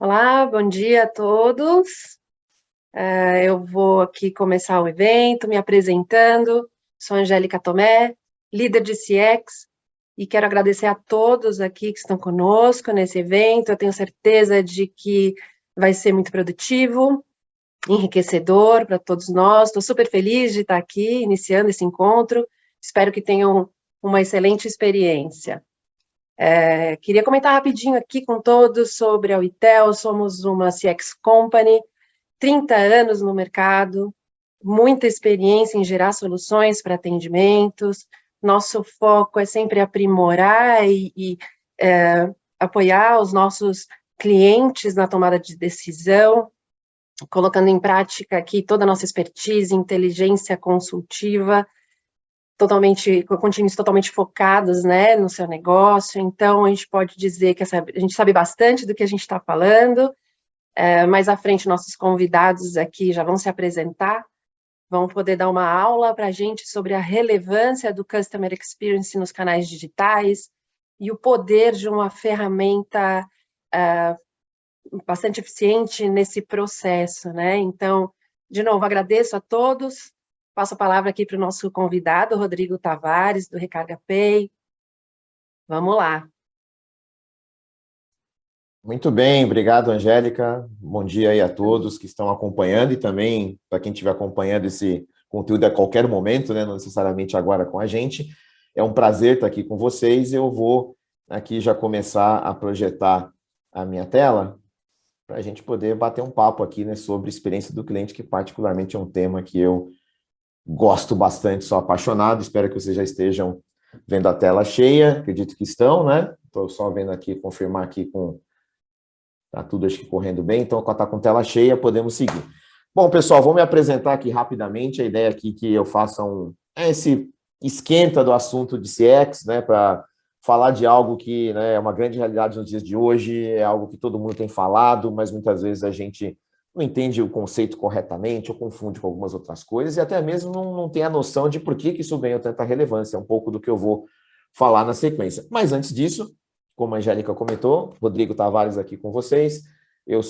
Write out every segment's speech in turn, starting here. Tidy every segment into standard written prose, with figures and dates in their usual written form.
Olá, bom dia a todos. Eu vou aqui começar o evento me apresentando. Sou Angélica Tomé, líder de CX, e quero agradecer a todos aqui que estão conosco nesse evento. Eu tenho certeza de que vai ser muito produtivo, enriquecedor para todos nós. Estou super feliz de estar aqui iniciando esse encontro. Espero que tenham uma excelente experiência. Queria comentar rapidinho aqui com todos sobre a Witel. Somos uma CX Company, 30 anos no mercado, muita experiência em gerar soluções para atendimentos. Nosso foco é sempre aprimorar e apoiar os nossos clientes na tomada de decisão, colocando em prática aqui toda a nossa expertise, inteligência consultiva, com times totalmente focados, né, no seu negócio. Então, a gente pode dizer que a gente sabe bastante do que a gente está falando. Mais à frente, nossos convidados aqui já vão se apresentar, vão poder dar uma aula para a gente sobre a relevância do Customer Experience nos canais digitais e o poder de uma ferramenta bastante eficiente nesse processo, né? Então, de novo, agradeço a todos. Passo a palavra aqui para o nosso convidado, Rodrigo Tavares, do Recarga Pay. Vamos lá. Muito bem, obrigado, Angélica. Bom dia aí a todos que estão acompanhando e também para quem estiver acompanhando esse conteúdo a qualquer momento, né, não necessariamente agora com a gente. É um prazer estar aqui com vocês. Eu vou aqui já começar a projetar a minha tela para a gente poder bater um papo aqui, né, sobre experiência do cliente, que particularmente é um tema que eu gosto bastante, sou apaixonado. Espero que vocês já estejam vendo a tela cheia. Acredito que estão, né? Estou só vendo aqui, confirmar aqui com... Tá tudo, acho que, correndo bem. Então, quando está com tela cheia, podemos seguir. Bom, pessoal, vou me apresentar aqui rapidamente. A ideia aqui é que eu faça esse esquenta do assunto de CX, né, para falar de algo que, né, é uma grande realidade nos dias de hoje, é algo que todo mundo tem falado, mas muitas vezes a gente não entende o conceito corretamente, ou confunde com algumas outras coisas, e até mesmo não tem a noção de por que isso ganhou tanta relevância. É um pouco do que eu vou falar na sequência. Mas antes disso, como a Angélica comentou, Rodrigo Tavares aqui com vocês. Eu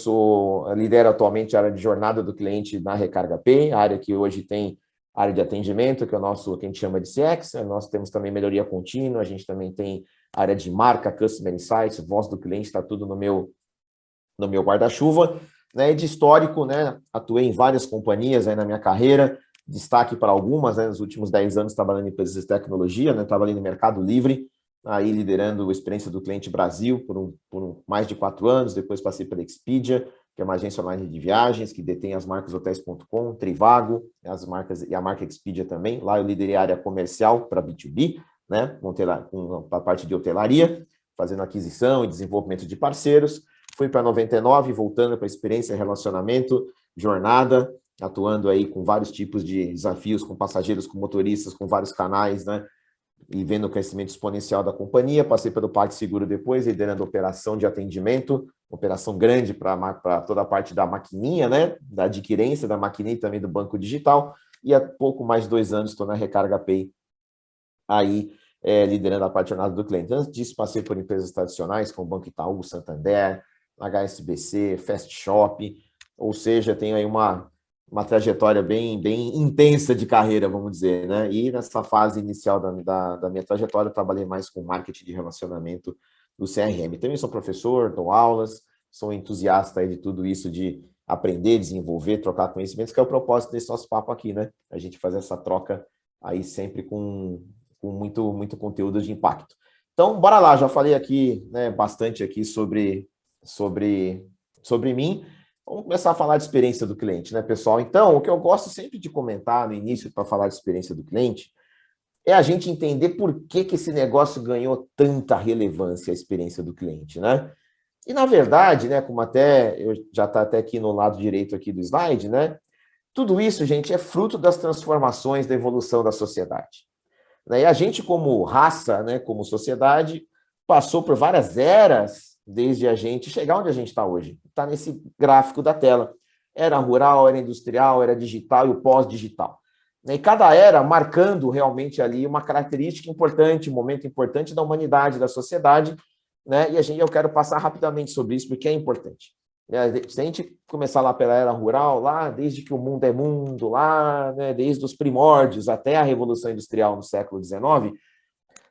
lidero atualmente a área de jornada do cliente na Recarga Pay, a área que hoje tem área de atendimento, que é o nosso, que a gente chama de CX. Nós temos também melhoria contínua, a gente também tem área de marca, Customer Insights, voz do cliente, está tudo no meu guarda-chuva. Né? E de histórico, né? Atuei em várias companhias aí na minha carreira, destaque para algumas, né? Nos últimos 10 anos trabalhando em empresas de tecnologia, né? Trabalhei no Mercado Livre, aí liderando a experiência do cliente Brasil por mais de 4 anos, depois passei pela Expedia, que é uma agência online de viagens, que detém as marcas Hotels.com, Trivago, as marcas e a marca Expedia também. Lá eu liderei a área comercial para B2B, né, com a parte de hotelaria, fazendo aquisição e desenvolvimento de parceiros. Fui para 99, voltando para a experiência, relacionamento, jornada, atuando aí com vários tipos de desafios, com passageiros, com motoristas, com vários canais, né, e vendo o crescimento exponencial da companhia. Passei pelo PagSeguro depois, liderando a operação de atendimento, operação grande para toda a parte da maquininha, né, da adquirência da maquininha e também do banco digital, e há pouco mais de 2 anos estou na Recarga Pay, aí liderando a parte de jornada do cliente. Antes disso, passei por empresas tradicionais, como Banco Itaú, Santander, HSBC, Fast Shop, ou seja, tenho aí uma trajetória bem intensa de carreira, vamos dizer, né? E nessa fase inicial da minha trajetória, eu trabalhei mais com marketing de relacionamento do CRM. Também sou professor, dou aulas, sou entusiasta aí de tudo isso, de aprender, desenvolver, trocar conhecimentos, que é o propósito desse nosso papo aqui, né? A gente fazer essa troca aí sempre com muito conteúdo de impacto. Então, bora lá, já falei aqui, né, bastante aqui sobre mim. Vamos começar a falar de experiência do cliente, né, pessoal? Então, o que eu gosto sempre de comentar no início para falar de experiência do cliente é a gente entender por que esse negócio ganhou tanta relevância, a experiência do cliente, né? E, na verdade, né, como até eu já está até aqui no lado direito aqui do slide, né? Tudo isso, gente, é fruto das transformações da evolução da sociedade. E a gente, como raça, né, como sociedade, passou por várias eras desde a gente chegar onde a gente está hoje. Está nesse gráfico da tela. Era rural, era industrial, era digital e o pós-digital. E cada era marcando realmente ali uma característica importante, um momento importante da humanidade, da sociedade, né? E eu quero passar rapidamente sobre isso, porque é importante. Se a gente começar lá pela era rural, lá desde que o mundo é mundo, lá, né, desde os primórdios até a Revolução Industrial no século XIX,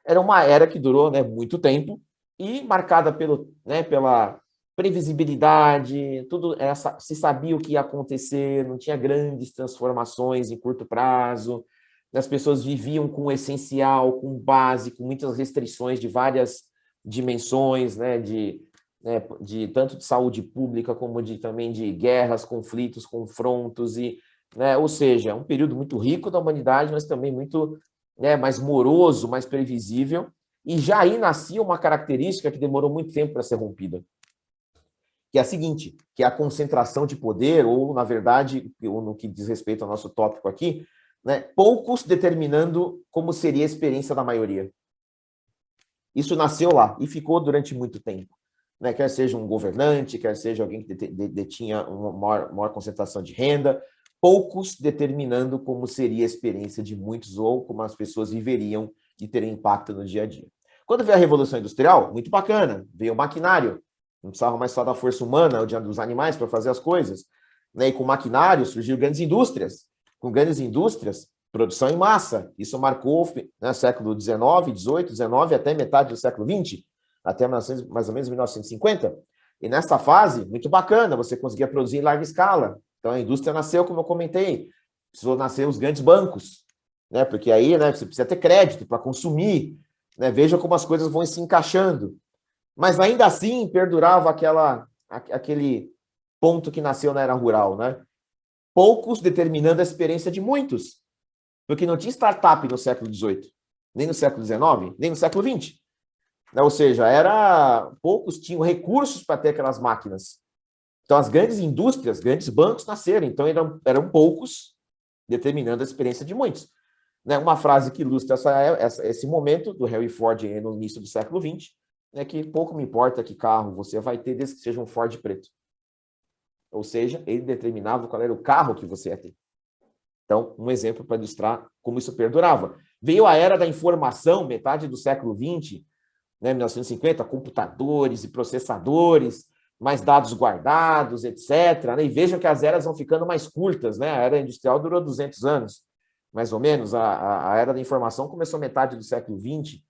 era uma era que durou, né, muito tempo e marcada pela previsibilidade, se sabia o que ia acontecer, não tinha grandes transformações em curto prazo, as pessoas viviam com o essencial, com o básico, muitas restrições de várias dimensões, de tanto de saúde pública como também de guerras, conflitos, confrontos, ou seja, um período muito rico da humanidade, mas também muito mais moroso, mais previsível, e já aí nascia uma característica que demorou muito tempo para ser rompida, que é a seguinte, que é a concentração de poder, ou, na verdade, no que diz respeito ao nosso tópico aqui, poucos determinando como seria a experiência da maioria. Isso nasceu lá e ficou durante muito tempo. Quer seja um governante, quer seja alguém que detinha uma maior concentração de renda, poucos determinando como seria a experiência de muitos ou como as pessoas viveriam e teriam impacto no dia a dia. Quando veio a Revolução Industrial, muito bacana, veio o maquinário, não precisava mais só da força humana ou dos animais para fazer as coisas, e com o maquinário surgiram grandes indústrias. Com grandes indústrias, produção em massa. Isso marcou século XIX, XVIII, XIX, até metade do século XX, até mais ou menos 1950. E nessa fase, muito bacana, você conseguia produzir em larga escala. Então, a indústria nasceu, como eu comentei, precisou nascer os grandes bancos, porque aí você precisa ter crédito para consumir. Veja como as coisas vão se encaixando. Mas ainda assim, perdurava aquele ponto que nasceu na era rural, poucos determinando a experiência de muitos, porque não tinha startup no século XVIII, nem no século XIX, nem no século XX. Ou seja, poucos tinham recursos para ter aquelas máquinas. Então, as grandes indústrias, grandes bancos nasceram, então eram poucos determinando a experiência de muitos. Uma frase que ilustra esse momento do Henry Ford no início do século XX, que pouco me importa que carro você vai ter, desde que seja um Ford preto. Ou seja, ele determinava qual era o carro que você ia ter. Então, um exemplo para ilustrar como isso perdurava. Veio a era da informação, metade do século XX, 1950, computadores e processadores, mais dados guardados, etc. E vejam que as eras vão ficando mais curtas. A era industrial durou 200 anos, mais ou menos. A era da informação começou metade do século XX.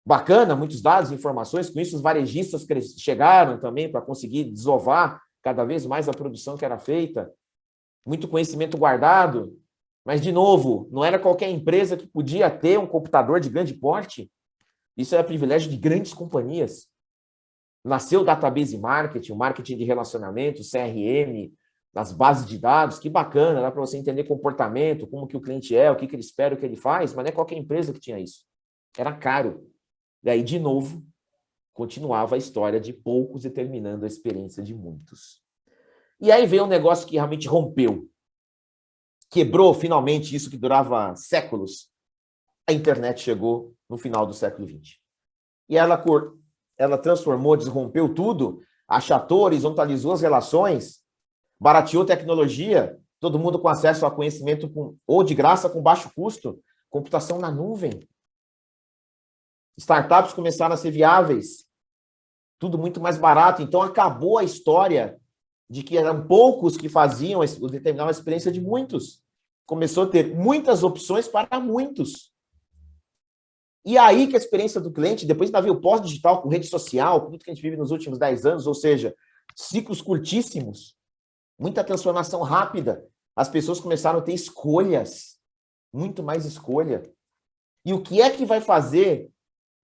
Bacana, muitos dados e informações. Com isso, os varejistas chegaram também para conseguir desovar cada vez mais a produção que era feita. Muito conhecimento guardado. Mas, de novo, não era qualquer empresa que podia ter um computador de grande porte. Isso era privilégio de grandes companhias. Nasceu o database marketing, o marketing de relacionamento, o CRM, as bases de dados, que bacana, dá para você entender comportamento, como que o cliente é, o que ele espera, o que ele faz, mas não é qualquer empresa que tinha isso. Era caro. E aí, de novo, continuava a história de poucos determinando a experiência de muitos. E aí veio um negócio que realmente rompeu. Quebrou, finalmente, isso que durava séculos. A internet chegou no final do século XX. E ela transformou, desrompeu tudo, achatou, horizontalizou as relações, barateou tecnologia, todo mundo com acesso a conhecimento ou de graça com baixo custo, computação na nuvem. Startups começaram a ser viáveis, tudo muito mais barato. Então, acabou a história de que eram poucos que determinavam a experiência de muitos. Começou a ter muitas opções para muitos. E aí que a experiência do cliente, depois ainda veio o pós-digital com rede social, com tudo que a gente vive nos últimos 10 anos, ou seja, ciclos curtíssimos, muita transformação rápida. As pessoas começaram a ter escolhas, muito mais escolha. E o que é que vai fazer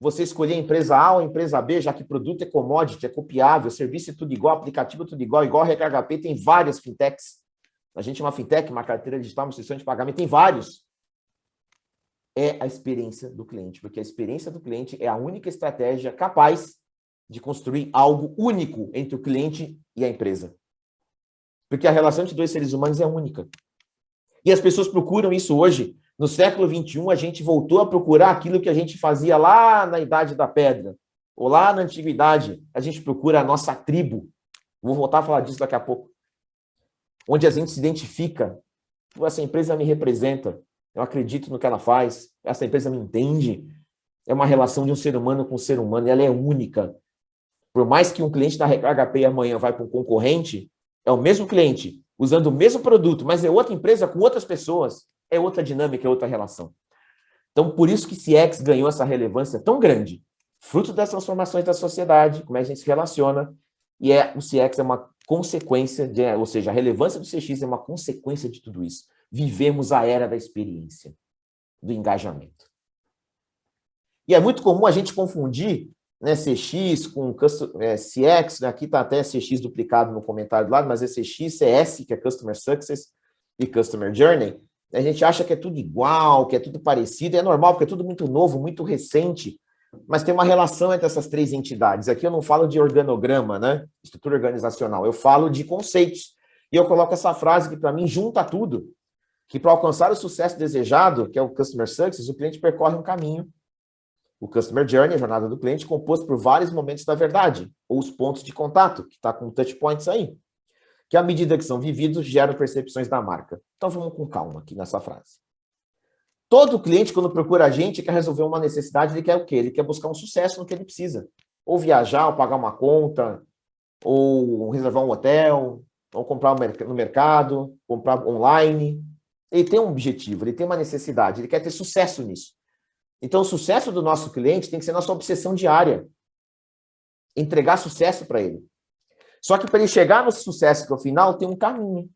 você escolher a empresa A ou a empresa B, já que produto é commodity, é copiável, serviço é tudo igual, aplicativo é tudo igual a RHP, tem várias fintechs. A gente é uma fintech, uma carteira digital, uma instituição de pagamento, tem vários. É a experiência do cliente, porque a experiência do cliente é a única estratégia capaz de construir algo único entre o cliente e a empresa. Porque a relação entre dois seres humanos é única. E as pessoas procuram isso hoje. No século XXI, a gente voltou a procurar aquilo que a gente fazia lá na Idade da Pedra, ou lá na Antiguidade. A gente procura a nossa tribo. Vou voltar a falar disso daqui a pouco. Onde a gente se identifica. Essa empresa me representa. Eu acredito no que ela faz. Essa empresa me entende. É uma relação de um ser humano com um ser humano. E ela é única. Por mais que um cliente da Recarga Pay amanhã vai para um concorrente, é o mesmo cliente, usando o mesmo produto, mas é outra empresa com outras pessoas, é outra dinâmica, é outra relação. Então, por isso que CX ganhou essa relevância tão grande, fruto das transformações da sociedade, como é que a gente se relaciona, e o CX é uma consequência, ou seja, a relevância do CX é uma consequência de tudo isso. Vivemos a era da experiência, do engajamento. E é muito comum a gente confundir, né, CX com CX, né, aqui está até CX duplicado no comentário do lado, mas é CX, CS, que é Customer Success, e Customer Journey. A gente acha que é tudo igual, que é tudo parecido, é normal, porque é tudo muito novo, muito recente, mas tem uma relação entre essas três entidades. Aqui eu não falo de organograma, né, estrutura organizacional, eu falo de conceitos. E eu coloco essa frase que, para mim, junta tudo, que para alcançar o sucesso desejado, que é o Customer Success, o cliente percorre um caminho. O Customer Journey, a jornada do cliente, composto por vários momentos da verdade, ou os pontos de contato, que está com touch points aí, que à medida que são vividos, geram percepções da marca. Então vamos com calma aqui nessa frase. Todo cliente, quando procura a gente, quer resolver uma necessidade, ele quer o quê? Ele quer buscar um sucesso no que ele precisa. Ou viajar, ou pagar uma conta, ou reservar um hotel, ou comprar no mercado, comprar online. Ele tem um objetivo, ele tem uma necessidade, ele quer ter sucesso nisso. Então, o sucesso do nosso cliente tem que ser nossa obsessão diária. Entregar sucesso para ele. Só que para ele chegar no sucesso, que é o final, tem um caminho.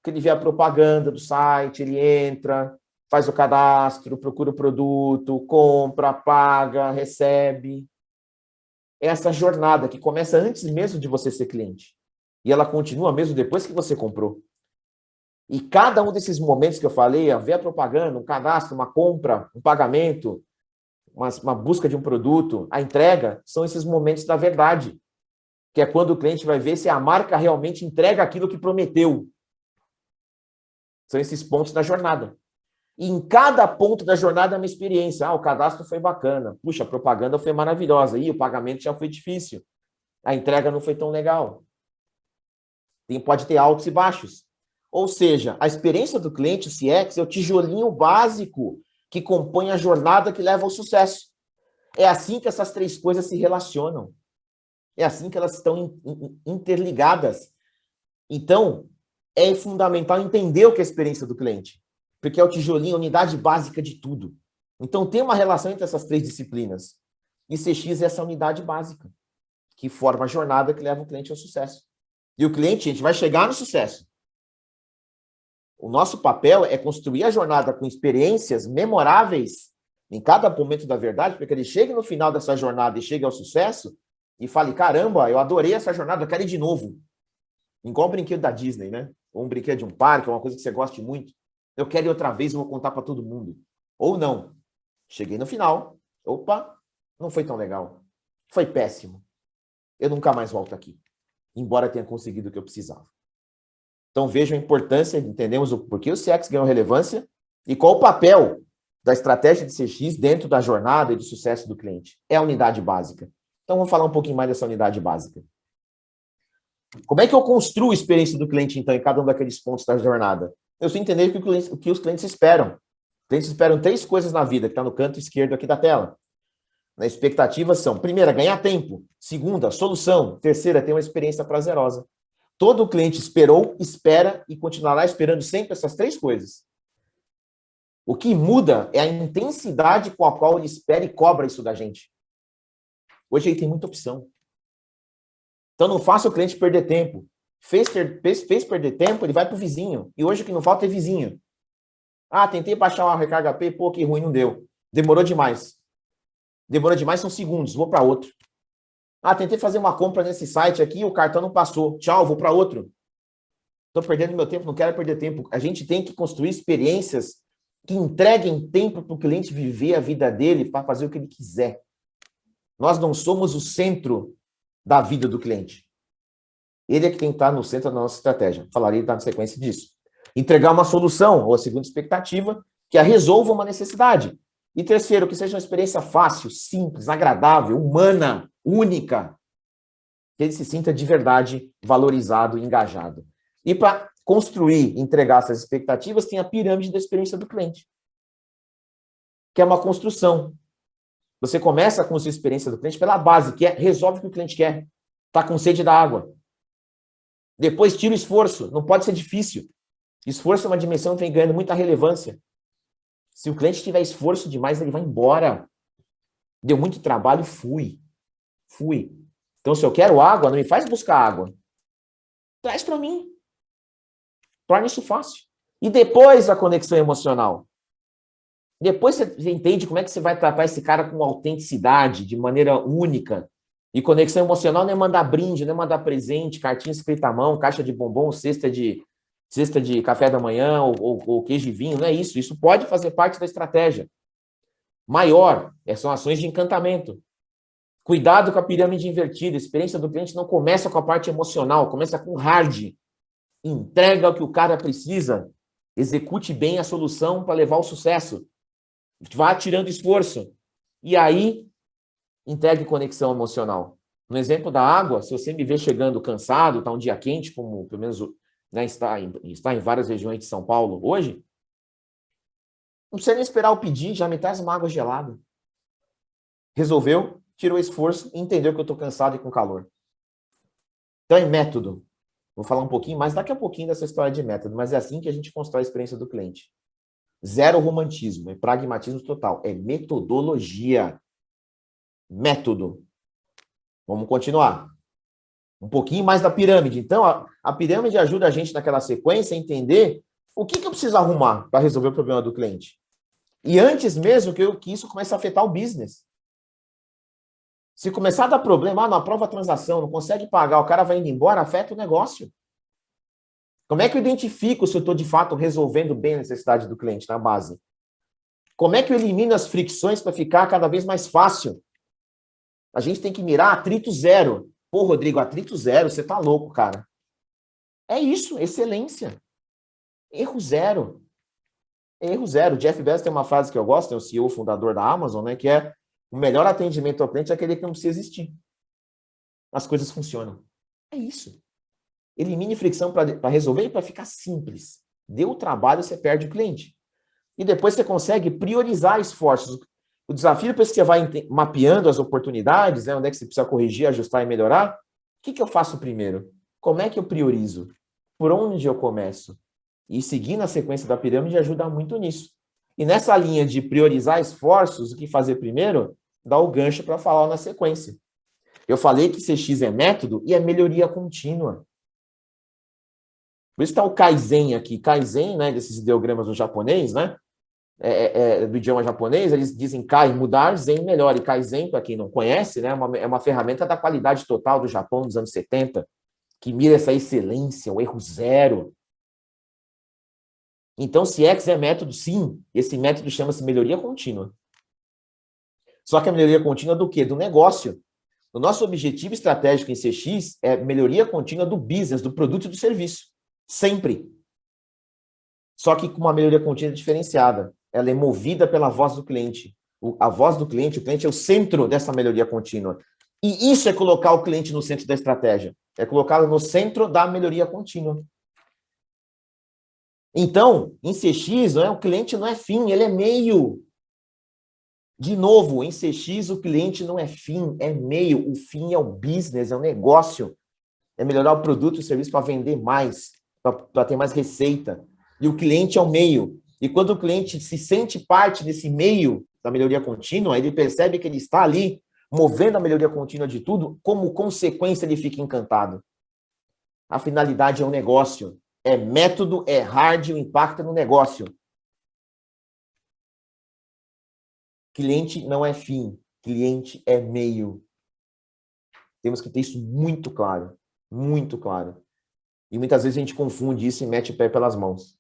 Que ele vê a propaganda do site, ele entra, faz o cadastro, procura o produto, compra, paga, recebe. É essa jornada que começa antes mesmo de você ser cliente. E ela continua mesmo depois que você comprou. E cada um desses momentos que eu falei, ver a propaganda, um cadastro, uma compra, um pagamento, uma busca de um produto, a entrega, são esses momentos da verdade, que é quando o cliente vai ver se a marca realmente entrega aquilo que prometeu. São esses pontos da jornada. E em cada ponto da jornada é uma experiência. O cadastro foi bacana. Puxa, a propaganda foi maravilhosa. O pagamento já foi difícil. A entrega não foi tão legal. Pode ter altos e baixos. Ou seja, a experiência do cliente, o CX, é o tijolinho básico que compõe a jornada que leva ao sucesso. É assim que essas três coisas se relacionam. É assim que elas estão interligadas. Então, é fundamental entender o que é a experiência do cliente, porque é o tijolinho, a unidade básica de tudo. Então, tem uma relação entre essas três disciplinas. E CX é essa unidade básica, que forma a jornada que leva o cliente ao sucesso. E o cliente, a gente vai chegar no sucesso. O nosso papel é construir a jornada com experiências memoráveis em cada momento da verdade, para que ele chegue no final dessa jornada e chegue ao sucesso e fale, caramba, eu adorei essa jornada, eu quero ir de novo. Igual o brinquedo da Disney, né? Ou um brinquedo de um parque, uma coisa que você goste muito. Eu quero ir outra vez, eu vou contar para todo mundo. Ou não. Cheguei no final. Opa, não foi tão legal. Foi péssimo. Eu nunca mais volto aqui. Embora tenha conseguido o que eu precisava. Então vejam a importância, entendemos o porquê o CX ganhou relevância e qual o papel da estratégia de CX dentro da jornada e do sucesso do cliente. É a unidade básica. Então vamos falar um pouquinho mais dessa unidade básica. Como é que eu construo a experiência do cliente, então, em cada um daqueles pontos da jornada? Eu preciso entender o que os clientes esperam. Os clientes esperam três coisas na vida, que está no canto esquerdo aqui da tela. As expectativas são, primeira, ganhar tempo. Segunda, solução. Terceira, ter uma experiência prazerosa. Todo cliente esperou, espera e continuará esperando sempre essas três coisas. O que muda é a intensidade com a qual ele espera e cobra isso da gente. Hoje ele tem muita opção. Então não faça o cliente perder tempo. Fez perder tempo, ele vai para o vizinho. E hoje o que não falta é vizinho. Tentei baixar uma Recarga Pay, pô, que ruim, não deu. Demorou demais. Demorou demais, são segundos, vou para outro. Tentei fazer uma compra nesse site aqui, o cartão não passou. Tchau, vou para outro. Estou perdendo meu tempo, não quero perder tempo. A gente tem que construir experiências que entreguem tempo para o cliente viver a vida dele para fazer o que ele quiser. Nós não somos o centro da vida do cliente. Ele é que tem que estar no centro da nossa estratégia. Falarei na sequência disso. Entregar uma solução, ou a segunda expectativa, que a resolva uma necessidade. E terceiro, que seja uma experiência fácil, simples, agradável, humana, única. Que ele se sinta de verdade valorizado e engajado. E para construir e entregar essas expectativas, tem a pirâmide da experiência do cliente. Que é uma construção. Você começa com a sua experiência do cliente pela base, que é resolve o que o cliente quer. Está com sede da água. Depois tira o esforço. Não pode ser difícil. Esforço é uma dimensão que vem ganhando muita relevância. Se o cliente tiver esforço demais, ele vai embora. Deu muito trabalho, fui. Então, se eu quero água, não me faz buscar água. Traz para mim. Torna isso fácil. E depois a conexão emocional. Depois você entende como é que você vai tratar esse cara com autenticidade, de maneira única. E conexão emocional não é mandar brinde, não é mandar presente, cartinha escrita à mão, caixa de bombom, cesta de café da manhã ou queijo de vinho. Não é isso. Isso pode fazer parte da estratégia. Maior, são ações de encantamento. Cuidado com a pirâmide invertida. A experiência do cliente não começa com a parte emocional, começa com hard. Entrega o que o cara precisa. Execute bem a solução para levar ao sucesso. Vá tirando esforço. E aí, entregue conexão emocional. No exemplo da água, se você me vê chegando cansado, está um dia quente, como pelo menos, né, está em várias regiões de São Paulo hoje, não precisa nem esperar eu pedir, já me traz uma água gelada. Resolveu, tirou o esforço e entendeu que eu estou cansado e com calor. Então é método. Vou falar um pouquinho mais daqui a pouquinho dessa história de método, mas é assim que a gente constrói a experiência do cliente. Zero romantismo, é pragmatismo total, é metodologia. Método. Vamos continuar. Um pouquinho mais da pirâmide. Então, a pirâmide ajuda a gente naquela sequência a entender o que eu preciso arrumar para resolver o problema do cliente. E antes mesmo que isso comece a afetar o business. Se começar a dar problema, não aprova a transação, não consegue pagar, o cara vai indo embora, afeta o negócio. Como é que eu identifico se eu estou, de fato, resolvendo bem a necessidade do cliente na base? Como é que eu elimino as fricções para ficar cada vez mais fácil? A gente tem que mirar atrito zero. Pô, Rodrigo, atrito zero, você tá louco, cara. É isso, excelência. Erro zero. Erro zero. Jeff Bezos tem uma frase que eu gosto, é o CEO fundador da Amazon, né, que é: o melhor atendimento ao cliente é aquele que não precisa existir. As coisas funcionam. É isso. Elimine fricção para resolver e para ficar simples. Deu o trabalho, você perde o cliente. E depois você consegue priorizar esforços. O desafio, depois que você vai mapeando as oportunidades, né, onde é que você precisa corrigir, ajustar e melhorar, o que eu faço primeiro? Como é que eu priorizo? Por onde eu começo? E seguir na sequência da pirâmide ajuda muito nisso. E nessa linha de priorizar esforços, o que fazer primeiro, dá o gancho para falar na sequência. Eu falei que CX é método e é melhoria contínua. Por isso está o Kaizen aqui. Kaizen, né, desses ideogramas do japonês, né? Do idioma japonês, eles dizem Kai, mudar, Zen, melhor. E Kaizen, para quem não conhece, né, é uma ferramenta da qualidade total do Japão dos anos 70, que mira essa excelência, o erro zero. Então, CX é método, sim. Esse método chama-se melhoria contínua. Só que a melhoria contínua do quê? Do negócio. O nosso objetivo estratégico em CX é melhoria contínua do business, do produto e do serviço. Sempre. Só que com uma melhoria contínua diferenciada. Ela é movida pela voz do cliente. A voz do cliente, o cliente é o centro dessa melhoria contínua. E isso é colocar o cliente no centro da estratégia. É colocá-lo no centro da melhoria contínua. Então, em CX, o cliente não é fim, ele é meio. De novo, em CX, o cliente não é fim, é meio. O fim é o business, é o negócio. É melhorar o produto e o serviço para vender mais, para ter mais receita. E o cliente é o meio. E quando o cliente se sente parte desse meio da melhoria contínua, ele percebe que ele está ali, movendo a melhoria contínua de tudo, como consequência ele fica encantado. A finalidade é o negócio. É método, é hard, o impacto é no negócio. Cliente não é fim, cliente é meio. Temos que ter isso muito claro, muito claro. E muitas vezes a gente confunde isso e mete o pé pelas mãos.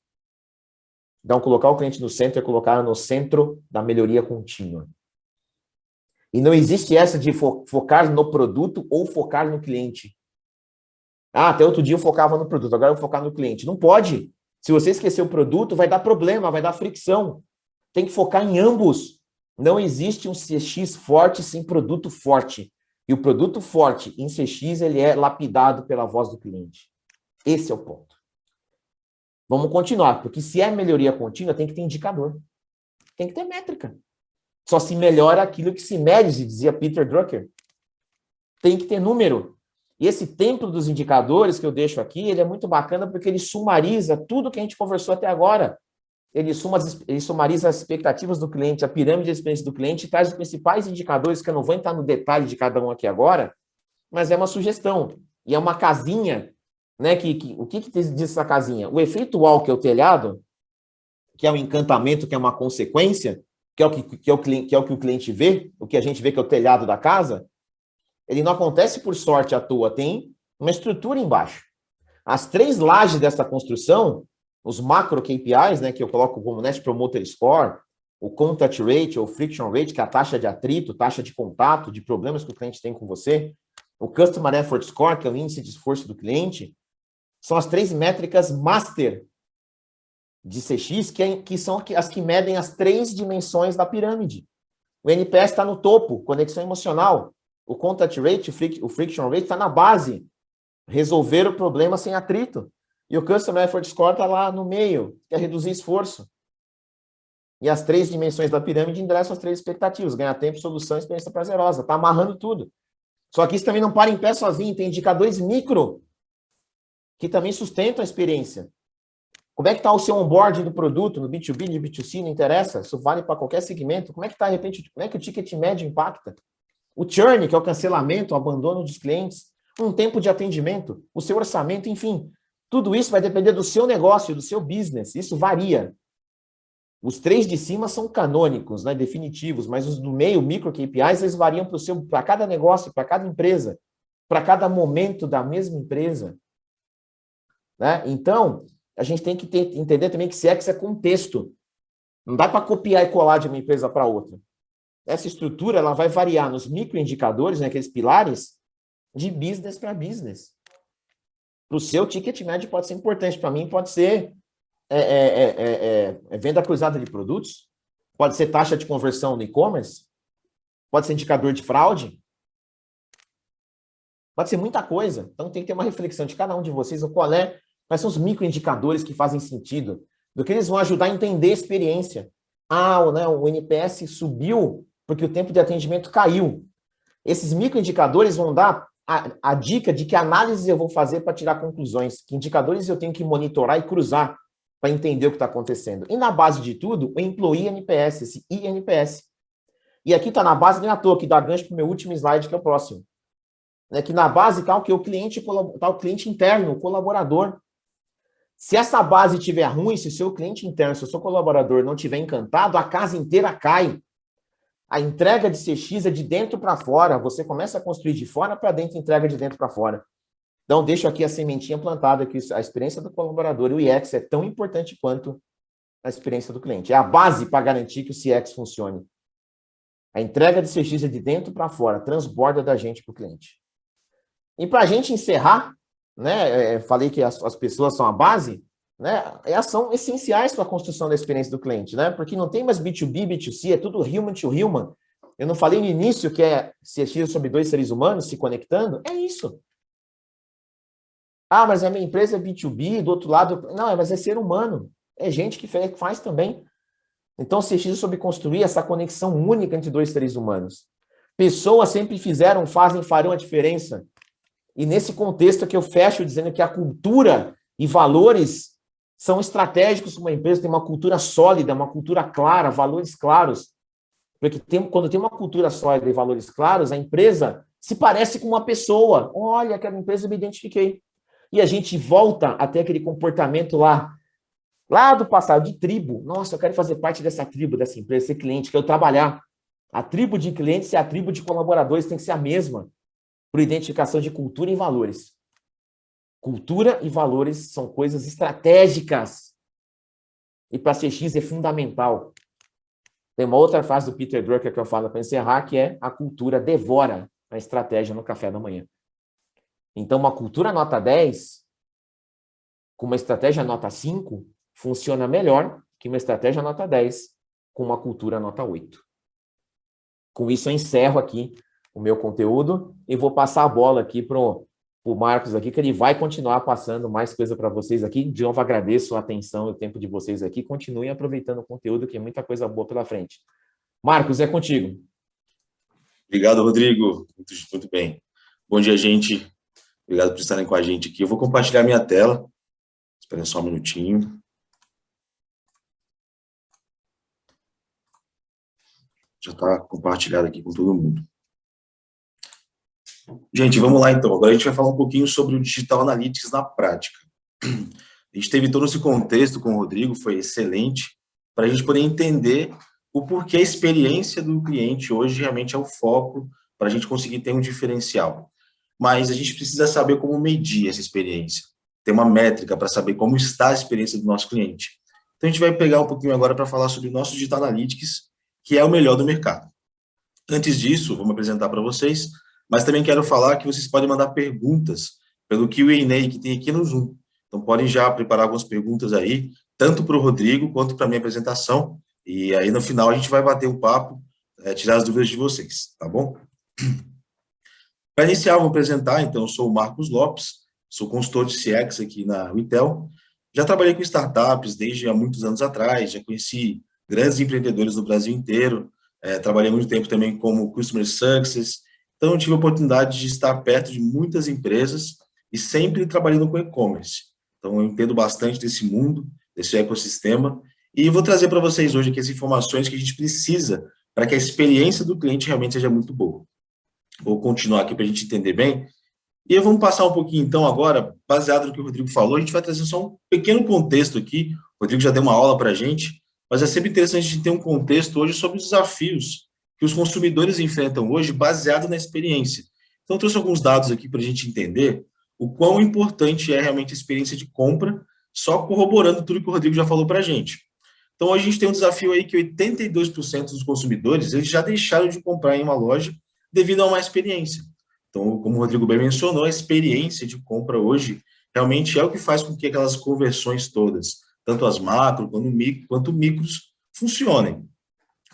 Então, colocar o cliente no centro é colocar no centro da melhoria contínua. E não existe essa de focar no produto ou focar no cliente. Ah, até outro dia eu focava no produto, agora eu vou focar no cliente. Não pode. Se você esquecer o produto, vai dar problema, vai dar fricção. Tem que focar em ambos. Não existe um CX forte sem produto forte. E o produto forte em CX, ele é lapidado pela voz do cliente. Esse é o ponto. Vamos continuar, porque se é melhoria contínua, tem que ter indicador. Tem que ter métrica. Só se melhora aquilo que se mede, dizia Peter Drucker. Tem que ter número. E esse templo dos indicadores que eu deixo aqui, ele é muito bacana porque ele sumariza tudo que a gente conversou até agora. Ele sumariza as expectativas do cliente, a pirâmide de experiência do cliente, e traz os principais indicadores, que eu não vou entrar no detalhe de cada um aqui agora, mas é uma sugestão. E é uma casinha, né? O que diz essa casinha? O efeito wall, que é o telhado, que é o encantamento, que é uma consequência, que é o que o cliente vê, o que a gente vê que é o telhado da casa, ele não acontece por sorte à toa, tem uma estrutura embaixo. As 3 lajes dessa construção, os macro KPIs, né, que eu coloco como Net Promoter Score, o Contact Rate ou Friction Rate, que é a taxa de atrito, taxa de contato, de problemas que o cliente tem com você, o Customer Effort Score, que é o índice de esforço do cliente, são as 3 métricas master de CX, que são as que medem as 3 dimensões da pirâmide. O NPS está no topo, conexão emocional. O Contact Rate, o Friction Rate está na base, resolver o problema sem atrito. E o Customer Effort Score está lá no meio, que é reduzir esforço. E as 3 dimensões da pirâmide endereçam as 3 expectativas, ganhar tempo, solução, experiência prazerosa. Está amarrando tudo. Só que isso também não para em pé sozinho, tem indicadores micro que também sustentam a experiência. Como é que está o seu onboarding do produto, no B2B, no B2C, não interessa, isso vale para qualquer segmento. Como é que está, de repente, como é que o ticket médio impacta? O churn, que é o cancelamento, o abandono dos clientes, um tempo de atendimento, o seu orçamento, enfim. Tudo isso vai depender do seu negócio, do seu business. Isso varia. Os 3 de cima são canônicos, né, definitivos, mas os do meio, micro KPIs, eles variam para cada negócio, para cada empresa, para cada momento da mesma empresa. Né? Então, a gente tem que entender também que CX é contexto. Não dá para copiar e colar de uma empresa para outra. Essa estrutura ela vai variar nos microindicadores, né, aqueles pilares, de business para business. Para o seu ticket médio pode ser importante, para mim pode ser venda cruzada de produtos, pode ser taxa de conversão no e-commerce, pode ser indicador de fraude, pode ser muita coisa. Então tem que ter uma reflexão de cada um de vocês, quais são os microindicadores que fazem sentido, do que eles vão ajudar a entender a experiência. O NPS subiu porque o tempo de atendimento caiu. Esses microindicadores vão dar a dica de que análise eu vou fazer para tirar conclusões, que indicadores eu tenho que monitorar e cruzar para entender o que está acontecendo. E na base de tudo, o Employee NPS, esse INPS. E aqui está na base, nem à toa, que dá gancho para o meu último slide, que é o próximo. Que na base está o cliente interno, o colaborador. Se essa base estiver ruim, se o seu cliente interno, se o seu colaborador não estiver encantado, a casa inteira cai. A entrega de CX é de dentro para fora. Você começa a construir de fora para dentro, entrega de dentro para fora. Então, deixo aqui a sementinha plantada, que a experiência do colaborador e o UX é tão importante quanto a experiência do cliente. É a base para garantir que o CX funcione. A entrega de CX é de dentro para fora, transborda da gente para o cliente. E para a gente encerrar, né, falei que as pessoas são a base, né, elas são essenciais para a construção da experiência do cliente, né, porque não tem mais B2B, B2C, é tudo human to human. Eu não falei no início que é CX sobre 2 seres humanos se conectando? É isso. Mas a minha empresa é B2B, do outro lado... Não, mas é ser humano. É gente que faz também. Então, CX é sobre construir essa conexão única entre 2 seres humanos. Pessoas sempre fizeram, fazem, farão a diferença. E nesse contexto é que eu fecho dizendo que a cultura e valores são estratégicos para uma empresa, tem uma cultura sólida, uma cultura clara, valores claros. Porque quando tem uma cultura sólida e valores claros, a empresa se parece com uma pessoa. Olha, aquela empresa eu me identifiquei. E a gente volta até aquele comportamento lá do passado, de tribo. Nossa, eu quero fazer parte dessa tribo, dessa empresa, ser cliente, quero trabalhar. A tribo de clientes e a tribo de colaboradores tem que ser a mesma, por identificação de cultura e valores. Cultura e valores são coisas estratégicas. E para CX é fundamental. Tem uma outra frase do Peter Drucker que eu falo para encerrar, que é: a cultura devora a estratégia no café da manhã. Então, uma cultura nota 10, com uma estratégia nota 5, funciona melhor que uma estratégia nota 10 com uma cultura nota 8. Com isso, eu encerro aqui o meu conteúdo e vou passar a bola aqui para o Marcos, aqui, que ele vai continuar passando mais coisa para vocês aqui. De novo, agradeço a atenção e o tempo de vocês aqui. Continuem aproveitando o conteúdo, que é muita coisa boa pela frente. Marcos, é contigo. Obrigado, Rodrigo. Muito bem. Bom dia, gente. Obrigado por estarem com a gente aqui. Eu vou compartilhar minha tela. Espera só um minutinho. Já está compartilhado aqui com todo mundo. Gente, vamos lá então. Agora a gente vai falar um pouquinho sobre o Digital Analytics na prática. A gente teve todo esse contexto com o Rodrigo, foi excelente, para a gente poder entender o porquê a experiência do cliente hoje realmente é o foco para a gente conseguir ter um diferencial. Mas a gente precisa saber como medir essa experiência. Tem uma métrica para saber como está a experiência do nosso cliente. Então a gente vai pegar um pouquinho agora para falar sobre o nosso Digital Analytics, que é o melhor do mercado. Antes disso, vou me apresentar para vocês, mas também quero falar que vocês podem mandar perguntas pelo Q&A que tem aqui no Zoom. Então, podem já preparar algumas perguntas aí, tanto para o Rodrigo quanto para a minha apresentação, e aí no final a gente vai bater um papo, tirar as dúvidas de vocês, tá bom? Para iniciar, vou apresentar, então, eu sou o Marcos Lopes, sou consultor de CX aqui na Witel, já trabalhei com startups desde há muitos anos atrás, já conheci grandes empreendedores do Brasil inteiro, trabalhei muito tempo também como Customer Success, então eu tive a oportunidade de estar perto de muitas empresas e sempre trabalhando com e-commerce. Então eu entendo bastante desse mundo, desse ecossistema, e vou trazer para vocês hoje aqui as informações que a gente precisa para que a experiência do cliente realmente seja muito boa. Vou continuar aqui para a gente entender bem. E vamos passar um pouquinho, então, agora, baseado no que o Rodrigo falou, a gente vai trazer só um pequeno contexto aqui. O Rodrigo já deu uma aula para a gente, mas é sempre interessante a gente ter um contexto hoje sobre os desafios que os consumidores enfrentam hoje, baseado na experiência. Então, eu trouxe alguns dados aqui para a gente entender o quão importante é realmente a experiência de compra, só corroborando tudo que o Rodrigo já falou para a gente. Então, hoje a gente tem um desafio aí que 82% dos consumidores eles já deixaram de comprar em uma loja devido a uma experiência. Então, como o Rodrigo bem mencionou, a experiência de compra hoje realmente é o que faz com que aquelas conversões todas, tanto as macro quanto micros, funcionem.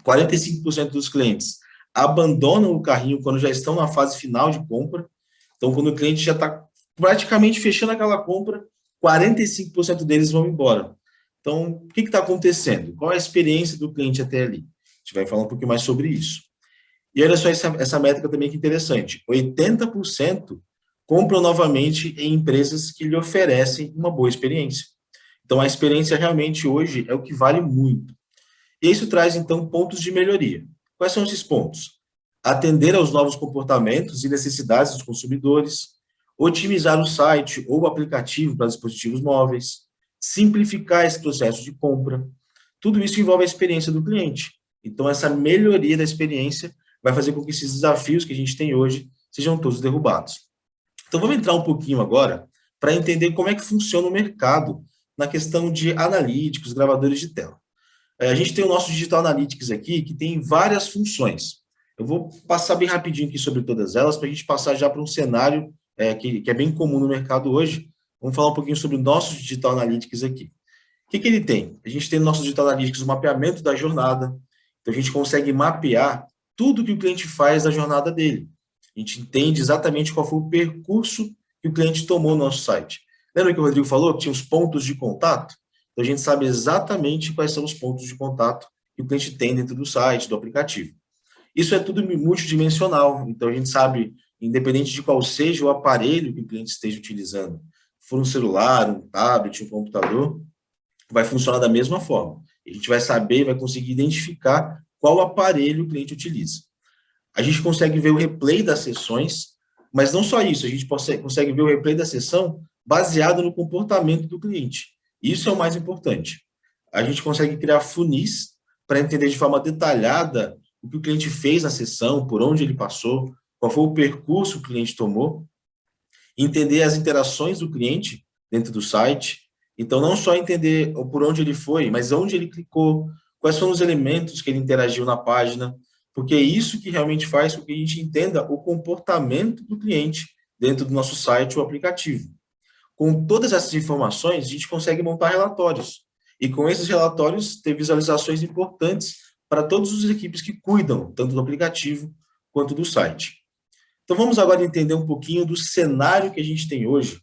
45% dos clientes abandonam o carrinho quando já estão na fase final de compra. Então, quando o cliente já está praticamente fechando aquela compra, 45% deles vão embora. Então, o que está acontecendo? Qual é a experiência do cliente até ali? A gente vai falar um pouquinho mais sobre isso. E olha só essa métrica também que interessante. 80% compram novamente em empresas que lhe oferecem uma boa experiência. Então, a experiência realmente hoje é o que vale muito. E isso traz, então, pontos de melhoria. Quais são esses pontos? Atender aos novos comportamentos e necessidades dos consumidores, otimizar o site ou o aplicativo para dispositivos móveis, simplificar esse processo de compra. Tudo isso envolve a experiência do cliente. Então, essa melhoria da experiência vai fazer com que esses desafios que a gente tem hoje sejam todos derrubados. Então, vamos entrar um pouquinho agora para entender como é que funciona o mercado na questão de analíticos, gravadores de tela. A gente tem o nosso Digital Analytics aqui, que tem várias funções. Eu vou passar bem rapidinho aqui sobre todas elas, para a gente passar já para um cenário que é bem comum no mercado hoje. Vamos falar um pouquinho sobre o nosso Digital Analytics aqui. O que ele tem? A gente tem no nosso Digital Analytics o mapeamento da jornada. Então, a gente consegue mapear tudo que o cliente faz na jornada dele. A gente entende exatamente qual foi o percurso que o cliente tomou no nosso site. Lembra que o Rodrigo falou que tinha os pontos de contato? Então, a gente sabe exatamente quais são os pontos de contato que o cliente tem dentro do site, do aplicativo. Isso é tudo multidimensional. Então, a gente sabe, independente de qual seja o aparelho que o cliente esteja utilizando, se for um celular, um tablet, um computador, vai funcionar da mesma forma. A gente vai saber, vai conseguir identificar qual aparelho o cliente utiliza. A gente consegue ver o replay das sessões, mas não só isso, a gente consegue ver o replay da sessão baseado no comportamento do cliente. Isso é o mais importante. A gente consegue criar funis para entender de forma detalhada o que o cliente fez na sessão, por onde ele passou, qual foi o percurso que o cliente tomou, entender as interações do cliente dentro do site. Então, não só entender por onde ele foi, mas onde ele clicou, quais foram os elementos que ele interagiu na página, porque é isso que realmente faz com que a gente entenda o comportamento do cliente dentro do nosso site ou aplicativo. Com todas essas informações, a gente consegue montar relatórios. E com esses relatórios, ter visualizações importantes para todas as equipes que cuidam, tanto do aplicativo quanto do site. Então, vamos agora entender um pouquinho do cenário que a gente tem hoje,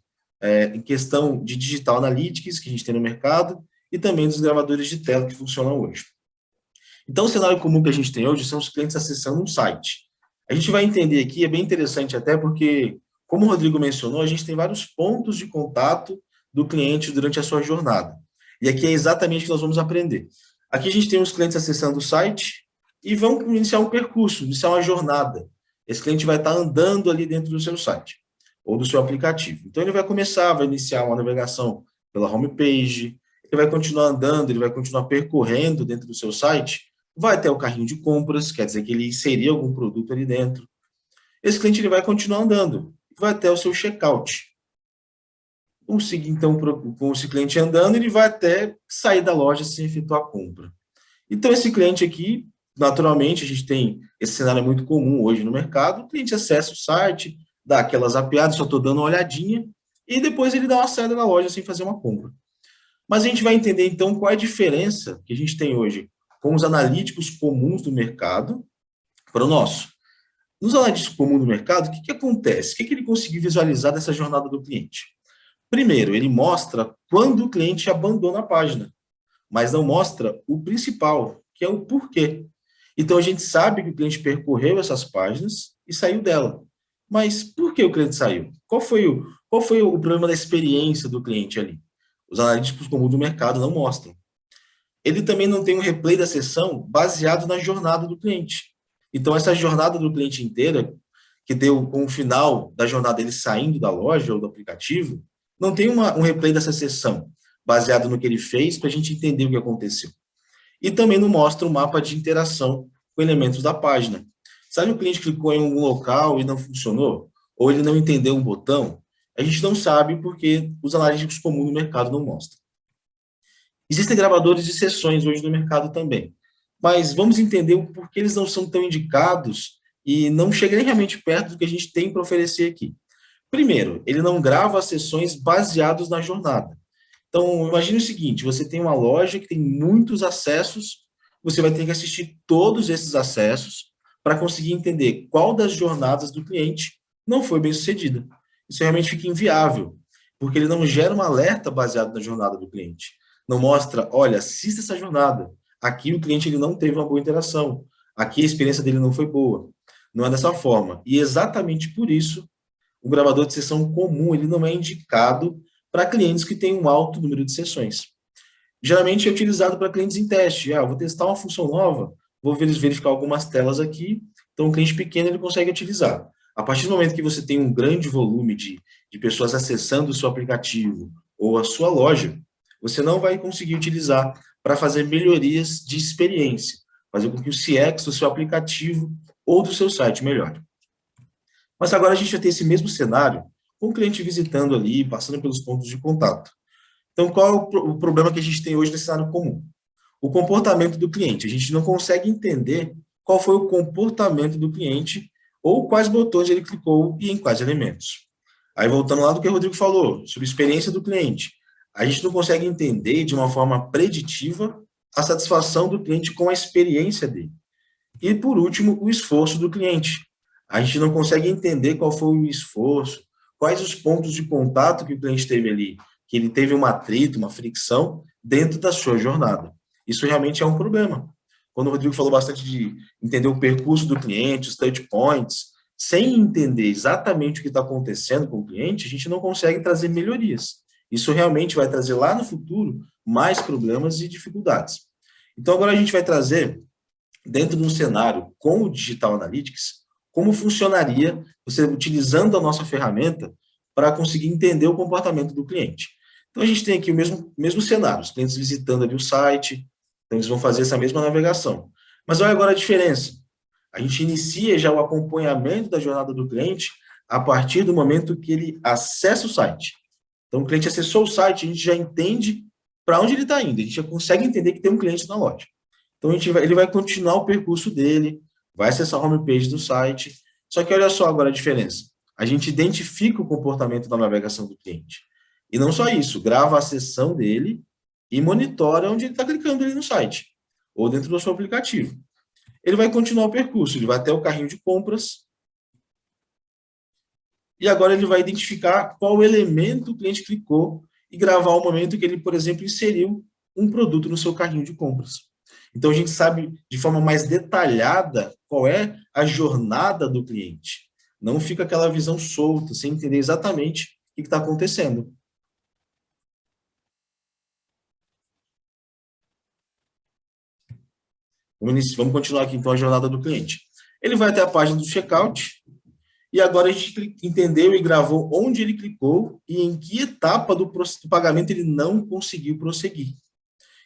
em questão de Digital Analytics, que a gente tem no mercado, e também dos gravadores de tela que funcionam hoje. Então, o cenário comum que a gente tem hoje são os clientes acessando um site. A gente vai entender aqui, é bem interessante até porque, como o Rodrigo mencionou, a gente tem vários pontos de contato do cliente durante a sua jornada. E aqui é exatamente o que nós vamos aprender. Aqui a gente tem os clientes acessando o site e vão iniciar um percurso, iniciar uma jornada. Esse cliente vai estar andando ali dentro do seu site ou do seu aplicativo. Então, ele vai começar, vai iniciar uma navegação pela homepage, ele vai continuar andando, ele vai continuar percorrendo dentro do seu site, vai até o carrinho de compras, quer dizer que ele inseriu algum produto ali dentro. Esse cliente ele vai continuar andando, vai até o seu checkout. Então, com esse cliente andando, ele vai até sair da loja sem efetuar a compra. Então, esse cliente aqui, naturalmente, a gente tem, esse cenário é muito comum hoje no mercado, o cliente acessa o site, dá aquelas zapeadas, só estou dando uma olhadinha, e depois ele dá uma saída na loja sem fazer uma compra. Mas a gente vai entender, então, qual é a diferença que a gente tem hoje com os analíticos comuns do mercado para o nosso. Nos analíticos comuns do mercado, o que acontece? O que ele conseguiu visualizar dessa jornada do cliente? Primeiro, ele mostra quando o cliente abandona a página, mas não mostra o principal, que é o porquê. Então, a gente sabe que o cliente percorreu essas páginas e saiu dela. Mas por que o cliente saiu? Qual foi o problema da experiência do cliente ali? Os analíticos comuns do mercado não mostram. Ele também não tem um replay da sessão baseado na jornada do cliente. Então, essa jornada do cliente inteira, que deu um final da jornada ele saindo da loja ou do aplicativo, não tem um replay dessa sessão baseado no que ele fez para a gente entender o que aconteceu. E também não mostra o mapa de interação com elementos da página. Sabe o cliente clicou em algum local e não funcionou? Ou ele não entendeu um botão? A gente não sabe porque os analíticos comuns no mercado não mostram. Existem gravadores de sessões hoje no mercado também, mas vamos entender o porquê eles não são tão indicados e não chegam nem realmente perto do que a gente tem para oferecer aqui. Primeiro, ele não grava as sessões baseadas na jornada. Então, imagine o seguinte, você tem uma loja que tem muitos acessos, você vai ter que assistir todos esses acessos para conseguir entender qual das jornadas do cliente não foi bem sucedida. Isso realmente fica inviável, porque ele não gera um alerta baseado na jornada do cliente. Não mostra, olha, assista essa jornada. Aqui o cliente ele não teve uma boa interação. Aqui a experiência dele não foi boa. Não é dessa forma. E exatamente por isso, o gravador de sessão comum ele não é indicado para clientes que têm um alto número de sessões. Geralmente é utilizado para clientes em teste. Vou testar uma função nova, vou verificar algumas telas aqui. Então, um cliente pequeno ele consegue utilizar. A partir do momento que você tem um grande volume de pessoas acessando o seu aplicativo ou a sua loja, você não vai conseguir utilizar para fazer melhorias de experiência, fazer com que o CX do seu aplicativo ou do seu site melhore. Mas agora a gente vai ter esse mesmo cenário com o cliente visitando ali, passando pelos pontos de contato. Então, qual é o problema que a gente tem hoje nesse cenário comum? O comportamento do cliente. A gente não consegue entender qual foi o comportamento do cliente ou quais botões ele clicou e em quais elementos. Aí, voltando lá do que o Rodrigo falou, sobre a experiência do cliente. A gente não consegue entender de uma forma preditiva a satisfação do cliente com a experiência dele. E, por último, o esforço do cliente. A gente não consegue entender qual foi o esforço, quais os pontos de contato que o cliente teve ali, que ele teve um atrito, uma fricção dentro da sua jornada. Isso realmente é um problema. Quando o Rodrigo falou bastante de entender o percurso do cliente, os touch points, sem entender exatamente o que está acontecendo com o cliente, a gente não consegue trazer melhorias. Isso realmente vai trazer lá no futuro mais problemas e dificuldades. Então, agora a gente vai trazer, dentro de um cenário com o Digital Analytics, como funcionaria você utilizando a nossa ferramenta para conseguir entender o comportamento do cliente. Então, a gente tem aqui o mesmo cenário, os clientes visitando ali o site, então eles vão fazer essa mesma navegação. Mas olha agora a diferença. A gente inicia já o acompanhamento da jornada do cliente a partir do momento que ele acessa o site. Então, o cliente acessou o site, a gente já entende para onde ele está indo, a gente já consegue entender que tem um cliente na loja. Então, ele vai continuar o percurso dele, vai acessar a homepage do site, só que olha só agora a diferença. A gente identifica o comportamento da navegação do cliente. E não só isso, grava a sessão dele e monitora onde ele está clicando ali no site, ou dentro do seu aplicativo. Ele vai continuar o percurso, ele vai até o carrinho de compras, e agora ele vai identificar qual elemento o cliente clicou e gravar o momento que ele, por exemplo, inseriu um produto no seu carrinho de compras. Então, a gente sabe de forma mais detalhada qual é a jornada do cliente. Não fica aquela visão solta, sem entender exatamente o que está acontecendo. Vamos continuar aqui, então, a jornada do cliente. Ele vai até a página do checkout, e agora a gente entendeu e gravou onde ele clicou e em que etapa do pagamento ele não conseguiu prosseguir.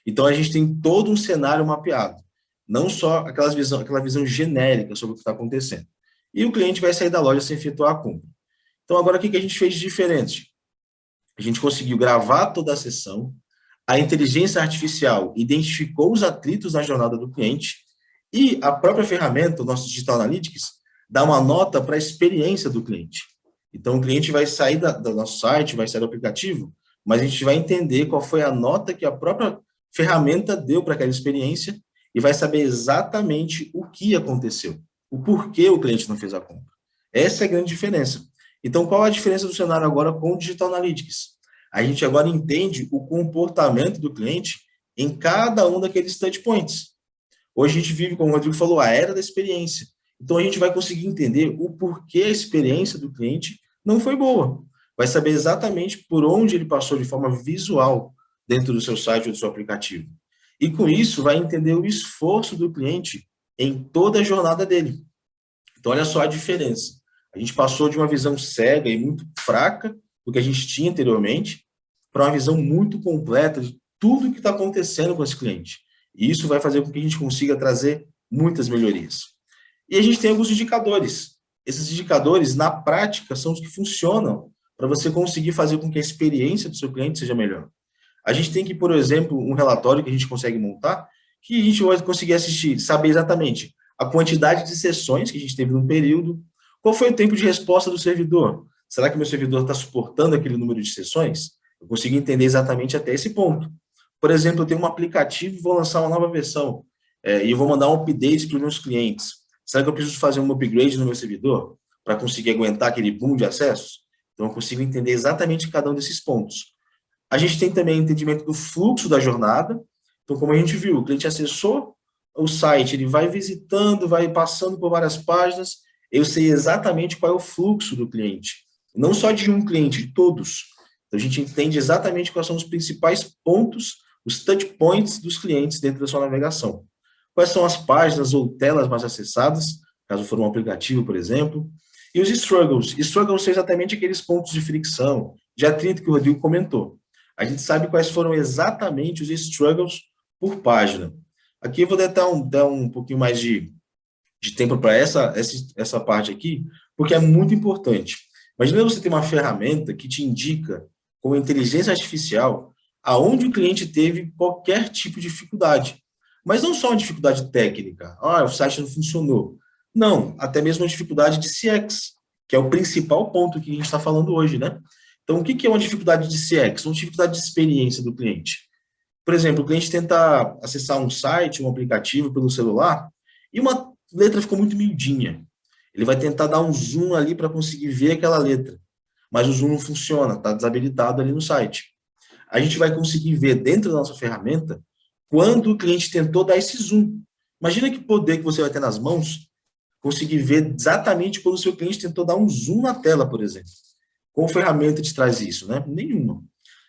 Então, a gente tem todo um cenário mapeado, não só aquela visão genérica sobre o que está acontecendo. E o cliente vai sair da loja sem efetuar a compra. Então, agora, o que a gente fez de diferente? A gente conseguiu gravar toda a sessão, a inteligência artificial identificou os atritos na jornada do cliente e a própria ferramenta, o nosso Digital Analytics, dá uma nota para a experiência do cliente. Então, o cliente vai sair do nosso site, vai sair do aplicativo, mas a gente vai entender qual foi a nota que a própria ferramenta deu para aquela experiência e vai saber exatamente o que aconteceu, o porquê o cliente não fez a compra. Essa é a grande diferença. Então, qual a diferença do cenário agora com o Digital Analytics? A gente agora entende o comportamento do cliente em cada um daqueles touch points. Hoje a gente vive, como o Rodrigo falou, a era da experiência. Então, a gente vai conseguir entender o porquê a experiência do cliente não foi boa. Vai saber exatamente por onde ele passou de forma visual dentro do seu site ou do seu aplicativo. E, com isso, vai entender o esforço do cliente em toda a jornada dele. Então, olha só a diferença. A gente passou de uma visão cega e muito fraca do que a gente tinha anteriormente para uma visão muito completa de tudo o que está acontecendo com esse cliente. E isso vai fazer com que a gente consiga trazer muitas melhorias. E a gente tem alguns indicadores. Esses indicadores, na prática, são os que funcionam para você conseguir fazer com que a experiência do seu cliente seja melhor. A gente tem aqui, por exemplo, um relatório que a gente consegue montar, que a gente vai conseguir assistir, saber exatamente a quantidade de sessões que a gente teve no período, qual foi o tempo de resposta do servidor. Será que meu servidor está suportando aquele número de sessões? Eu consigo entender exatamente até esse ponto. Por exemplo, eu tenho um aplicativo e vou lançar uma nova versão, e eu vou mandar um update para os meus clientes. Será que eu preciso fazer um upgrade no meu servidor para conseguir aguentar aquele boom de acessos? Então, eu consigo entender exatamente cada um desses pontos. A gente tem também entendimento do fluxo da jornada. Então, como a gente viu, o cliente acessou o site, ele vai visitando, vai passando por várias páginas, eu sei exatamente qual é o fluxo do cliente. Não só de um cliente, de todos. Então, a gente entende exatamente quais são os principais pontos, os touch points dos clientes dentro da sua navegação. Quais são as páginas ou telas mais acessadas, caso for um aplicativo, por exemplo. E os struggles. Struggles são exatamente aqueles pontos de fricção, de atrito que o Rodrigo comentou. A gente sabe quais foram exatamente os struggles por página. Aqui eu vou dar um pouquinho mais de tempo para essa parte aqui, porque é muito importante. Imagina você ter uma ferramenta que te indica, com inteligência artificial, aonde o cliente teve qualquer tipo de dificuldade. Mas não só uma dificuldade técnica, o site não funcionou. Não, até mesmo uma dificuldade de CX, que é o principal ponto que a gente está falando hoje, né? Então, o que é uma dificuldade de CX? Uma dificuldade de experiência do cliente. Por exemplo, o cliente tenta acessar um site, um aplicativo pelo celular, e uma letra ficou muito miudinha. Ele vai tentar dar um zoom ali para conseguir ver aquela letra, mas o zoom não funciona, está desabilitado ali no site. A gente vai conseguir ver dentro da nossa ferramenta quando o cliente tentou dar esse zoom. Imagina que poder que você vai ter nas mãos, conseguir ver exatamente quando o seu cliente tentou dar um zoom na tela, por exemplo. Qual ferramenta te traz isso, né? Nenhuma.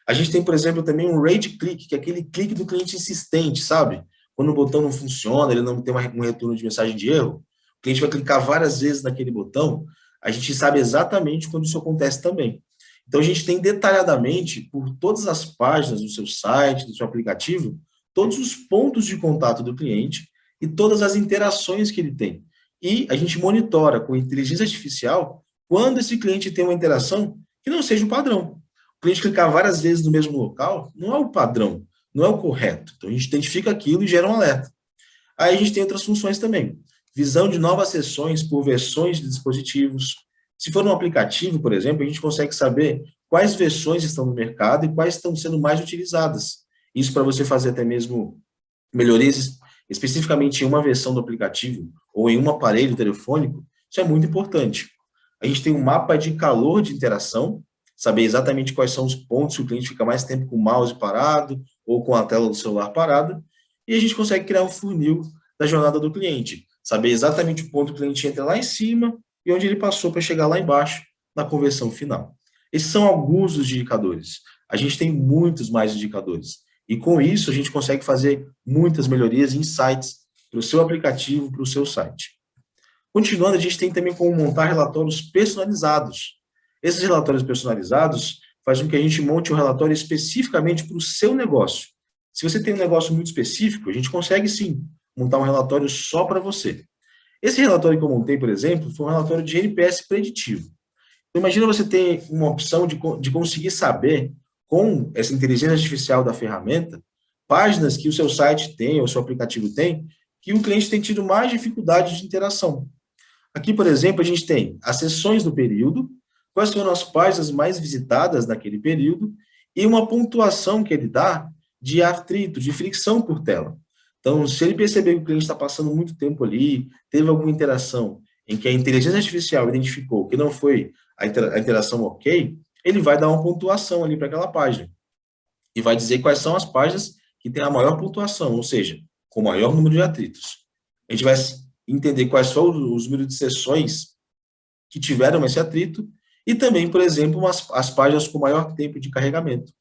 A gente tem, por exemplo, também um rage click, que é aquele clique do cliente insistente, sabe? Quando o botão não funciona, ele não tem um retorno de mensagem de erro, o cliente vai clicar várias vezes naquele botão, a gente sabe exatamente quando isso acontece também. Então, a gente tem detalhadamente, por todas as páginas do seu site, do seu aplicativo, todos os pontos de contato do cliente e todas as interações que ele tem. E a gente monitora com inteligência artificial quando esse cliente tem uma interação que não seja o padrão. O cliente clicar várias vezes no mesmo local não é o padrão, não é o correto. Então, a gente identifica aquilo e gera um alerta. Aí a gente tem outras funções também. Visão de novas sessões por versões de dispositivos. Se for um aplicativo, por exemplo, a gente consegue saber quais versões estão no mercado e quais estão sendo mais utilizadas. Isso para você fazer até mesmo melhorias especificamente em uma versão do aplicativo ou em um aparelho telefônico, isso é muito importante. A gente tem um mapa de calor de interação, saber exatamente quais são os pontos que o cliente fica mais tempo com o mouse parado ou com a tela do celular parada, e a gente consegue criar um funil da jornada do cliente, saber exatamente o ponto que o cliente entra lá em cima e onde ele passou para chegar lá embaixo na conversão final. Esses são alguns dos indicadores. A gente tem muitos mais indicadores. E com isso, a gente consegue fazer muitas melhorias e insights para o seu aplicativo, para o seu site. Continuando, a gente tem também como montar relatórios personalizados. Esses relatórios personalizados fazem com que a gente monte um relatório especificamente para o seu negócio. Se você tem um negócio muito específico, a gente consegue sim montar um relatório só para você. Esse relatório que eu montei, por exemplo, foi um relatório de NPS preditivo. Então, imagina você ter uma opção de conseguir saber, com essa inteligência artificial da ferramenta, páginas que o seu site tem, ou o seu aplicativo tem, que o cliente tem tido mais dificuldade de interação. Aqui, por exemplo, a gente tem as sessões do período, quais foram as páginas mais visitadas naquele período, e uma pontuação que ele dá de atrito, de fricção por tela. Então, se ele perceber que o cliente está passando muito tempo ali, teve alguma interação em que a inteligência artificial identificou que não foi a interação ok, ele vai dar uma pontuação ali para aquela página. E vai dizer quais são as páginas que têm a maior pontuação, ou seja, com o maior número de atritos. A gente vai entender quais foram os números de sessões que tiveram esse atrito e também, por exemplo, as páginas com maior tempo de carregamento.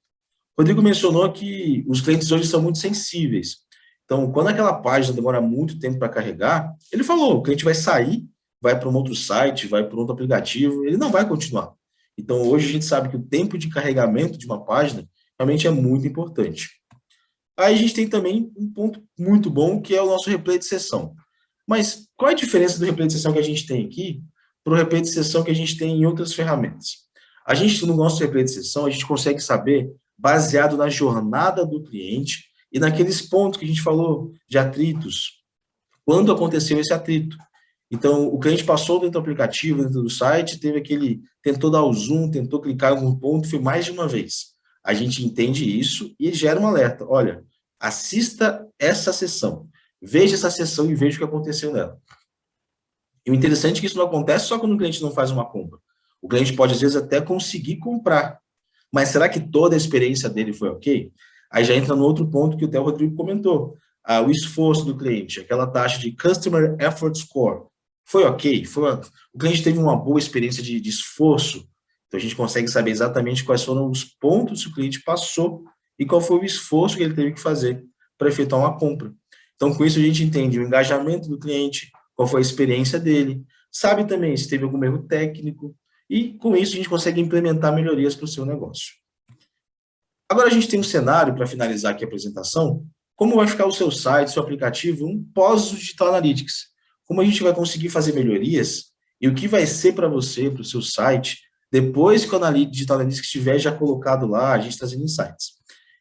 O Rodrigo mencionou que os clientes hoje são muito sensíveis. Então, quando aquela página demora muito tempo para carregar, ele falou, o cliente vai sair, vai para um outro site, vai para um outro aplicativo, ele não vai continuar. Então, hoje a gente sabe que o tempo de carregamento de uma página realmente é muito importante. Aí a gente tem também um ponto muito bom, que é o nosso replay de sessão. Mas qual é a diferença do replay de sessão que a gente tem aqui para o replay de sessão que a gente tem em outras ferramentas? A gente, no nosso replay de sessão, a gente consegue saber, baseado na jornada do cliente e naqueles pontos que a gente falou de atritos, quando aconteceu esse atrito. Então, o cliente passou dentro do aplicativo, dentro do site, tentou dar o zoom, tentou clicar em algum ponto, foi mais de uma vez. A gente entende isso e gera um alerta. Olha, assista essa sessão, veja essa sessão e veja o que aconteceu nela. E o interessante é que isso não acontece só quando o cliente não faz uma compra. O cliente pode, às vezes, até conseguir comprar. Mas será que toda a experiência dele foi ok? Aí já entra no outro ponto que até o Rodrigo comentou. O esforço do cliente, aquela taxa de Customer Effort Score. Foi ok? O cliente teve uma boa experiência de esforço. Então, a gente consegue saber exatamente quais foram os pontos que o cliente passou e qual foi o esforço que ele teve que fazer para efetuar uma compra. Então, com isso, a gente entende o engajamento do cliente, qual foi a experiência dele, sabe também se teve algum erro técnico, e com isso a gente consegue implementar melhorias para o seu negócio. Agora a gente tem um cenário, para finalizar aqui a apresentação, como vai ficar o seu site, seu aplicativo, um pós-Digital Analytics. Como a gente vai conseguir fazer melhorias e o que vai ser para você, para o seu site, depois que o Digital Analytics estiver já colocado lá, a gente trazendo insights.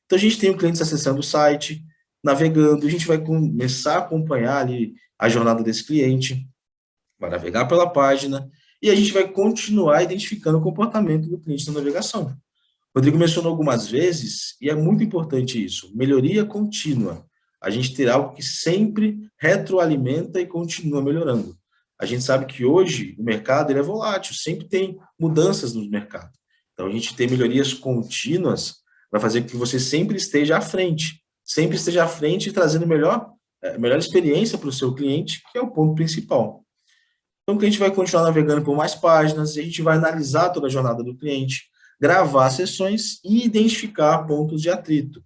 Então a gente tem o cliente acessando o site, navegando, a gente vai começar a acompanhar ali a jornada desse cliente, vai navegar pela página, e a gente vai continuar identificando o comportamento do cliente na navegação. O Rodrigo mencionou algumas vezes, e é muito importante isso, melhoria contínua. A gente ter algo que sempre retroalimenta e continua melhorando. A gente sabe que hoje o mercado ele é volátil, sempre tem mudanças no mercado. Então, a gente ter melhorias contínuas vai fazer com que você sempre esteja à frente e trazendo melhor experiência para o seu cliente, que é o ponto principal. Então, o cliente vai continuar navegando por mais páginas, e a gente vai analisar toda a jornada do cliente, gravar sessões e identificar pontos de atrito.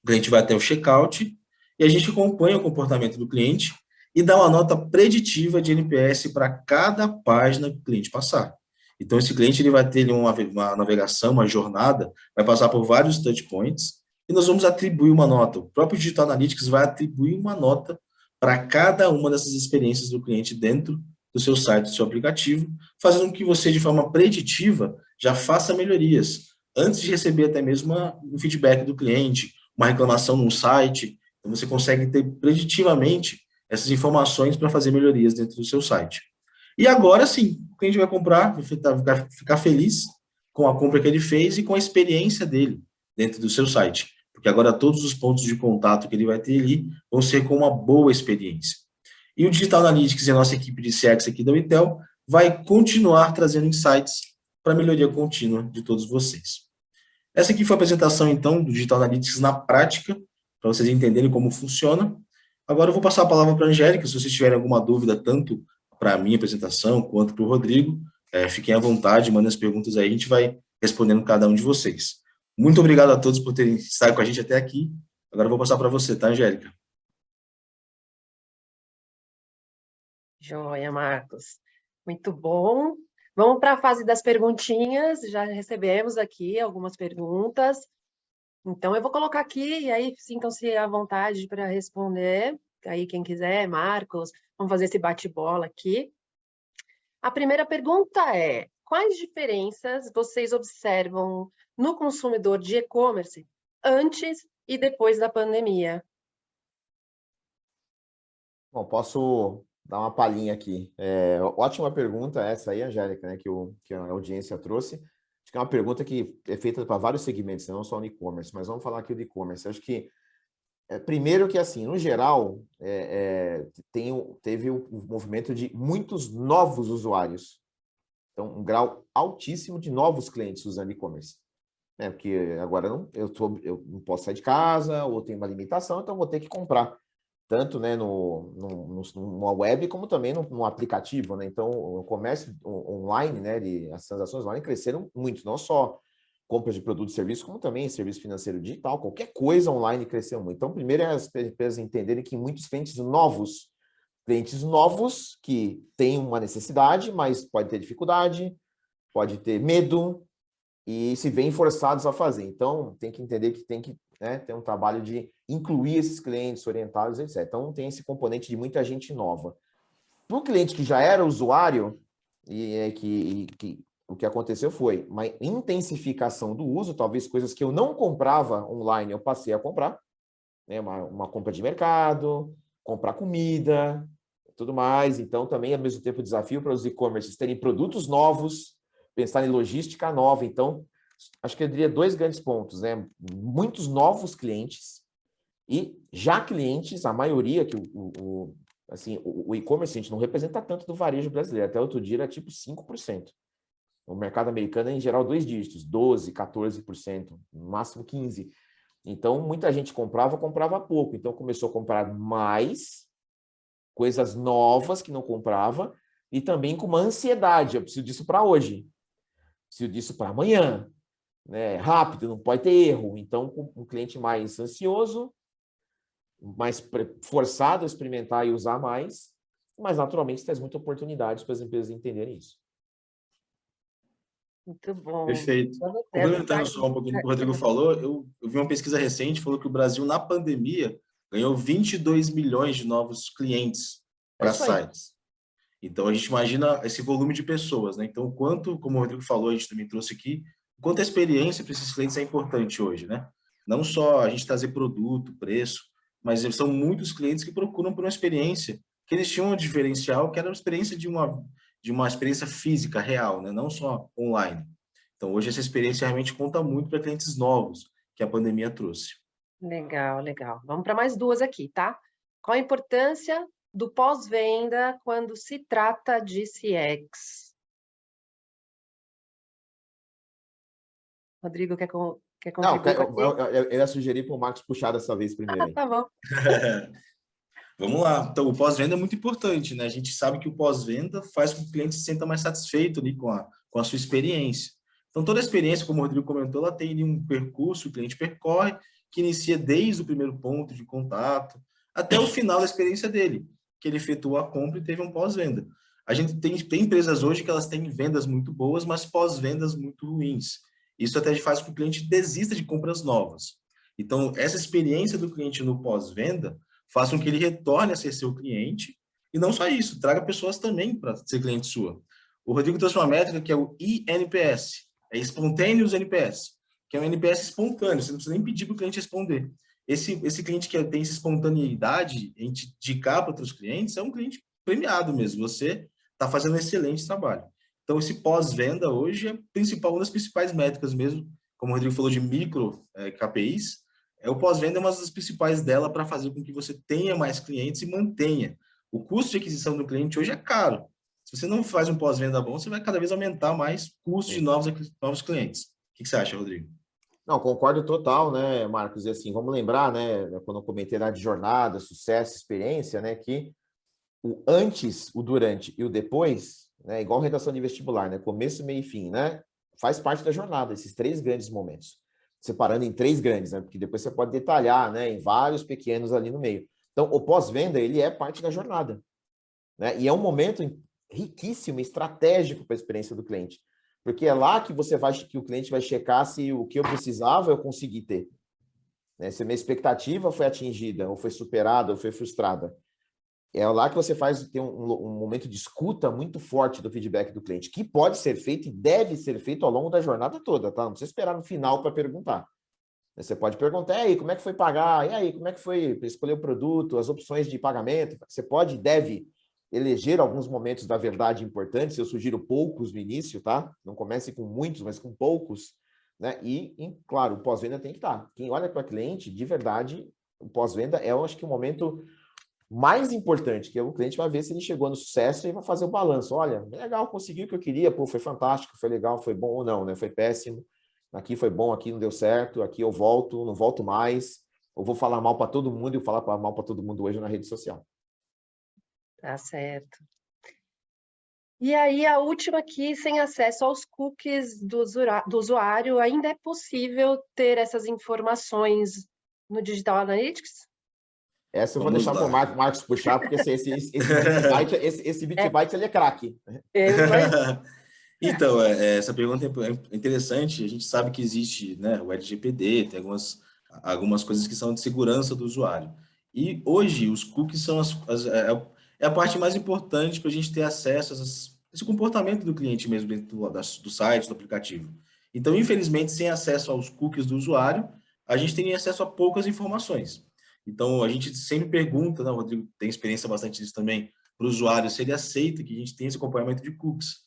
O cliente vai até o checkout e a gente acompanha o comportamento do cliente e dá uma nota preditiva de NPS para cada página que o cliente passar. Então, esse cliente ele vai ter uma navegação, uma jornada, vai passar por vários touch points e nós vamos atribuir uma nota. O próprio Digital Analytics vai atribuir uma nota para cada uma dessas experiências do cliente dentro do seu site, do seu aplicativo, fazendo com que você, de forma preditiva, já faça melhorias, antes de receber até mesmo um feedback do cliente, uma reclamação no site. Então, você consegue ter preditivamente essas informações para fazer melhorias dentro do seu site. E agora sim, o cliente vai comprar, vai ficar feliz com a compra que ele fez e com a experiência dele dentro do seu site. Porque agora todos os pontos de contato que ele vai ter ali vão ser com uma boa experiência. E o Digital Analytics e a nossa equipe de CX aqui da Unitel vai continuar trazendo insights para a melhoria contínua de todos vocês. Essa aqui foi a apresentação, então, do Digital Analytics na prática. para vocês entenderem como funciona. Agora eu vou passar a palavra para a Angélica, se vocês tiverem alguma dúvida, tanto para a minha apresentação quanto para o Rodrigo, fiquem à vontade, mandem as perguntas aí, a gente vai respondendo cada um de vocês. Muito obrigado a todos por terem estado com a gente até aqui. Agora eu vou passar para você, tá, Angélica? Joia, Marcos. Muito bom. Vamos para a fase das perguntinhas. Já recebemos aqui algumas perguntas. Então, eu vou colocar aqui, e aí sintam-se à vontade para responder. Aí, quem quiser, Marcos, vamos fazer esse bate-bola aqui. A primeira pergunta é: quais diferenças vocês observam no consumidor de e-commerce antes e depois da pandemia? Bom, posso dar uma palhinha aqui. Ótima pergunta essa aí, Angélica, né, que a audiência trouxe. Acho que é uma pergunta que é feita para vários segmentos, não só no e-commerce, mas vamos falar aqui do e-commerce. Acho que, primeiro que, assim, no geral, teve o movimento de muitos novos usuários. Então, um grau altíssimo de novos clientes usando e-commerce. Porque agora eu não posso sair de casa, ou tenho uma limitação, então vou ter que comprar. Tanto, né, numa web, como também no aplicativo, né? Então, o comércio online, né, as transações online cresceram muito, não só compras de produtos e serviços, como também serviço financeiro digital, qualquer coisa online cresceu muito. Então, primeiro é as empresas entenderem que muitos clientes novos que têm uma necessidade, mas pode ter dificuldade, pode ter medo, e se veem forçados a fazer. Então, tem que entender que tem que, né, ter um trabalho de incluir esses clientes, orientá-los, etc. Então, tem esse componente de muita gente nova. Para o cliente que já era usuário, o que aconteceu foi uma intensificação do uso, talvez coisas que eu não comprava online, eu passei a comprar, né, uma compra de mercado, comprar comida, tudo mais. Então, também, ao mesmo tempo, desafio para os e-commerces terem produtos novos, pensar em logística nova. Então, acho que eu diria dois grandes pontos, né? Muitos novos clientes e já clientes, a maioria, que o e-commerce a gente não representa tanto do varejo brasileiro. Até outro dia era tipo 5%. O mercado americano é, em geral, 2 dígitos, 12%, 14%, no máximo 15%. Então, muita gente comprava pouco. Então, começou a comprar mais coisas novas que não comprava e também com uma ansiedade. Eu preciso disso para hoje. Preciso disso para amanhã, né? Rápido, não pode ter erro. Então, um cliente mais ansioso, mais forçado a experimentar e usar mais, mas naturalmente traz muita oportunidade para as empresas entenderem isso. Muito bom. Perfeito. Complementando só um pouquinho do que o Rodrigo falou, eu vi uma pesquisa recente, falou que o Brasil, na pandemia, ganhou 22 milhões de novos clientes para sites. Então, a gente imagina esse volume de pessoas, né? Então, o quanto, como o Rodrigo falou, a gente também trouxe aqui, o quanto a experiência para esses clientes é importante hoje, né? Não só a gente trazer produto, preço, mas são muitos clientes que procuram por uma experiência que eles tinham um diferencial, que era a experiência de uma experiência física, real, né? Não só online. Então, hoje essa experiência realmente conta muito para clientes novos que a pandemia trouxe. Legal, legal. Vamos para mais duas aqui, tá? Qual a importância do pós-venda quando se trata de CX? Rodrigo, quer contribuir? Não, eu ia sugerir para o Marcos puxar dessa vez primeiro. Aí. Tá bom. Vamos lá. Então, o pós-venda é muito importante, né? A gente sabe que o pós-venda faz com que o cliente se sinta mais satisfeito ali com a sua experiência. Então, toda a experiência, como o Rodrigo comentou, ela tem ali um percurso, o cliente percorre, que inicia desde o primeiro ponto de contato até o final da experiência dele, que ele efetuou a compra e teve um pós-venda. A gente tem empresas hoje que elas têm vendas muito boas, mas pós-vendas muito ruins. Isso até faz com que o cliente desista de compras novas. Então, essa experiência do cliente no pós-venda faz com que ele retorne a ser seu cliente, e não só isso, traga pessoas também para ser cliente sua. O Rodrigo trouxe uma métrica que é o INPS, é Spontaneous NPS, que é um NPS espontâneo, você não precisa nem pedir para o cliente responder. Esse cliente que tem essa espontaneidade em te indicar para outros clientes é um cliente premiado mesmo, você está fazendo um excelente trabalho. Então, esse pós-venda hoje é uma das principais métricas mesmo, como o Rodrigo falou de micro KPIs, o pós-venda é uma das principais dela para fazer com que você tenha mais clientes e mantenha. O custo de aquisição do cliente hoje é caro. Se você não faz um pós-venda bom, você vai cada vez aumentar mais o custo de novos clientes. O que você acha, Rodrigo? Não, concordo total, né, Marcos? E assim, vamos lembrar, né, quando eu comentei lá de jornada, sucesso, experiência, né, que o antes, o durante e o depois, né, igual redação de vestibular, né, começo, meio e fim, né, faz parte da jornada, esses três grandes momentos, separando em três grandes, né, porque depois você pode detalhar, né, em vários pequenos ali no meio. Então, o pós-venda, ele é parte da jornada, né, e é um momento riquíssimo, estratégico para a experiência do cliente, porque é lá que que o cliente vai checar se o que eu precisava eu consegui ter, né, se a minha expectativa foi atingida, ou foi superada, ou foi frustrada. É lá que você tem um momento de escuta muito forte do feedback do cliente, que pode ser feito e deve ser feito ao longo da jornada toda, tá? Não precisa esperar no final para perguntar. Você pode perguntar, e aí, como é que foi pagar? E aí, como é que foi escolher o produto, as opções de pagamento? Você pode e deve eleger alguns momentos da verdade importantes. Eu sugiro poucos no início, tá? Não comece com muitos, mas com poucos, né? Claro, o pós-venda tem que estar. Quem olha para cliente, de verdade, o pós-venda é, eu acho que, o momento mais importante, que o cliente vai ver se ele chegou no sucesso e vai fazer o balanço. Olha, legal, consegui o que eu queria, pô, foi fantástico, foi legal, foi bom ou não, né? Foi péssimo. Aqui foi bom, aqui não deu certo, aqui eu volto, não volto mais. Eu vou falar mal para todo mundo e falar mal para todo mundo hoje na rede social. Tá certo. E aí, a última aqui, sem acesso aos cookies do usuário, ainda é possível ter essas informações no Digital Analytics? Essa eu vou Vamos deixar para o lá. Marcos puxar, porque esse Bitbyte ele é craque. É isso aí. Então, essa pergunta é interessante. A gente sabe que existe, né, o LGPD, tem algumas coisas que são de segurança do usuário. E hoje os cookies são é a parte mais importante para a gente ter acesso a esse comportamento do cliente mesmo dentro do site, do aplicativo. Então, infelizmente, sem acesso aos cookies do usuário, a gente tem acesso a poucas informações. Então, a gente sempre pergunta, né, o Rodrigo tem experiência bastante disso também, para o usuário, se ele aceita que a gente tenha esse acompanhamento de cookies.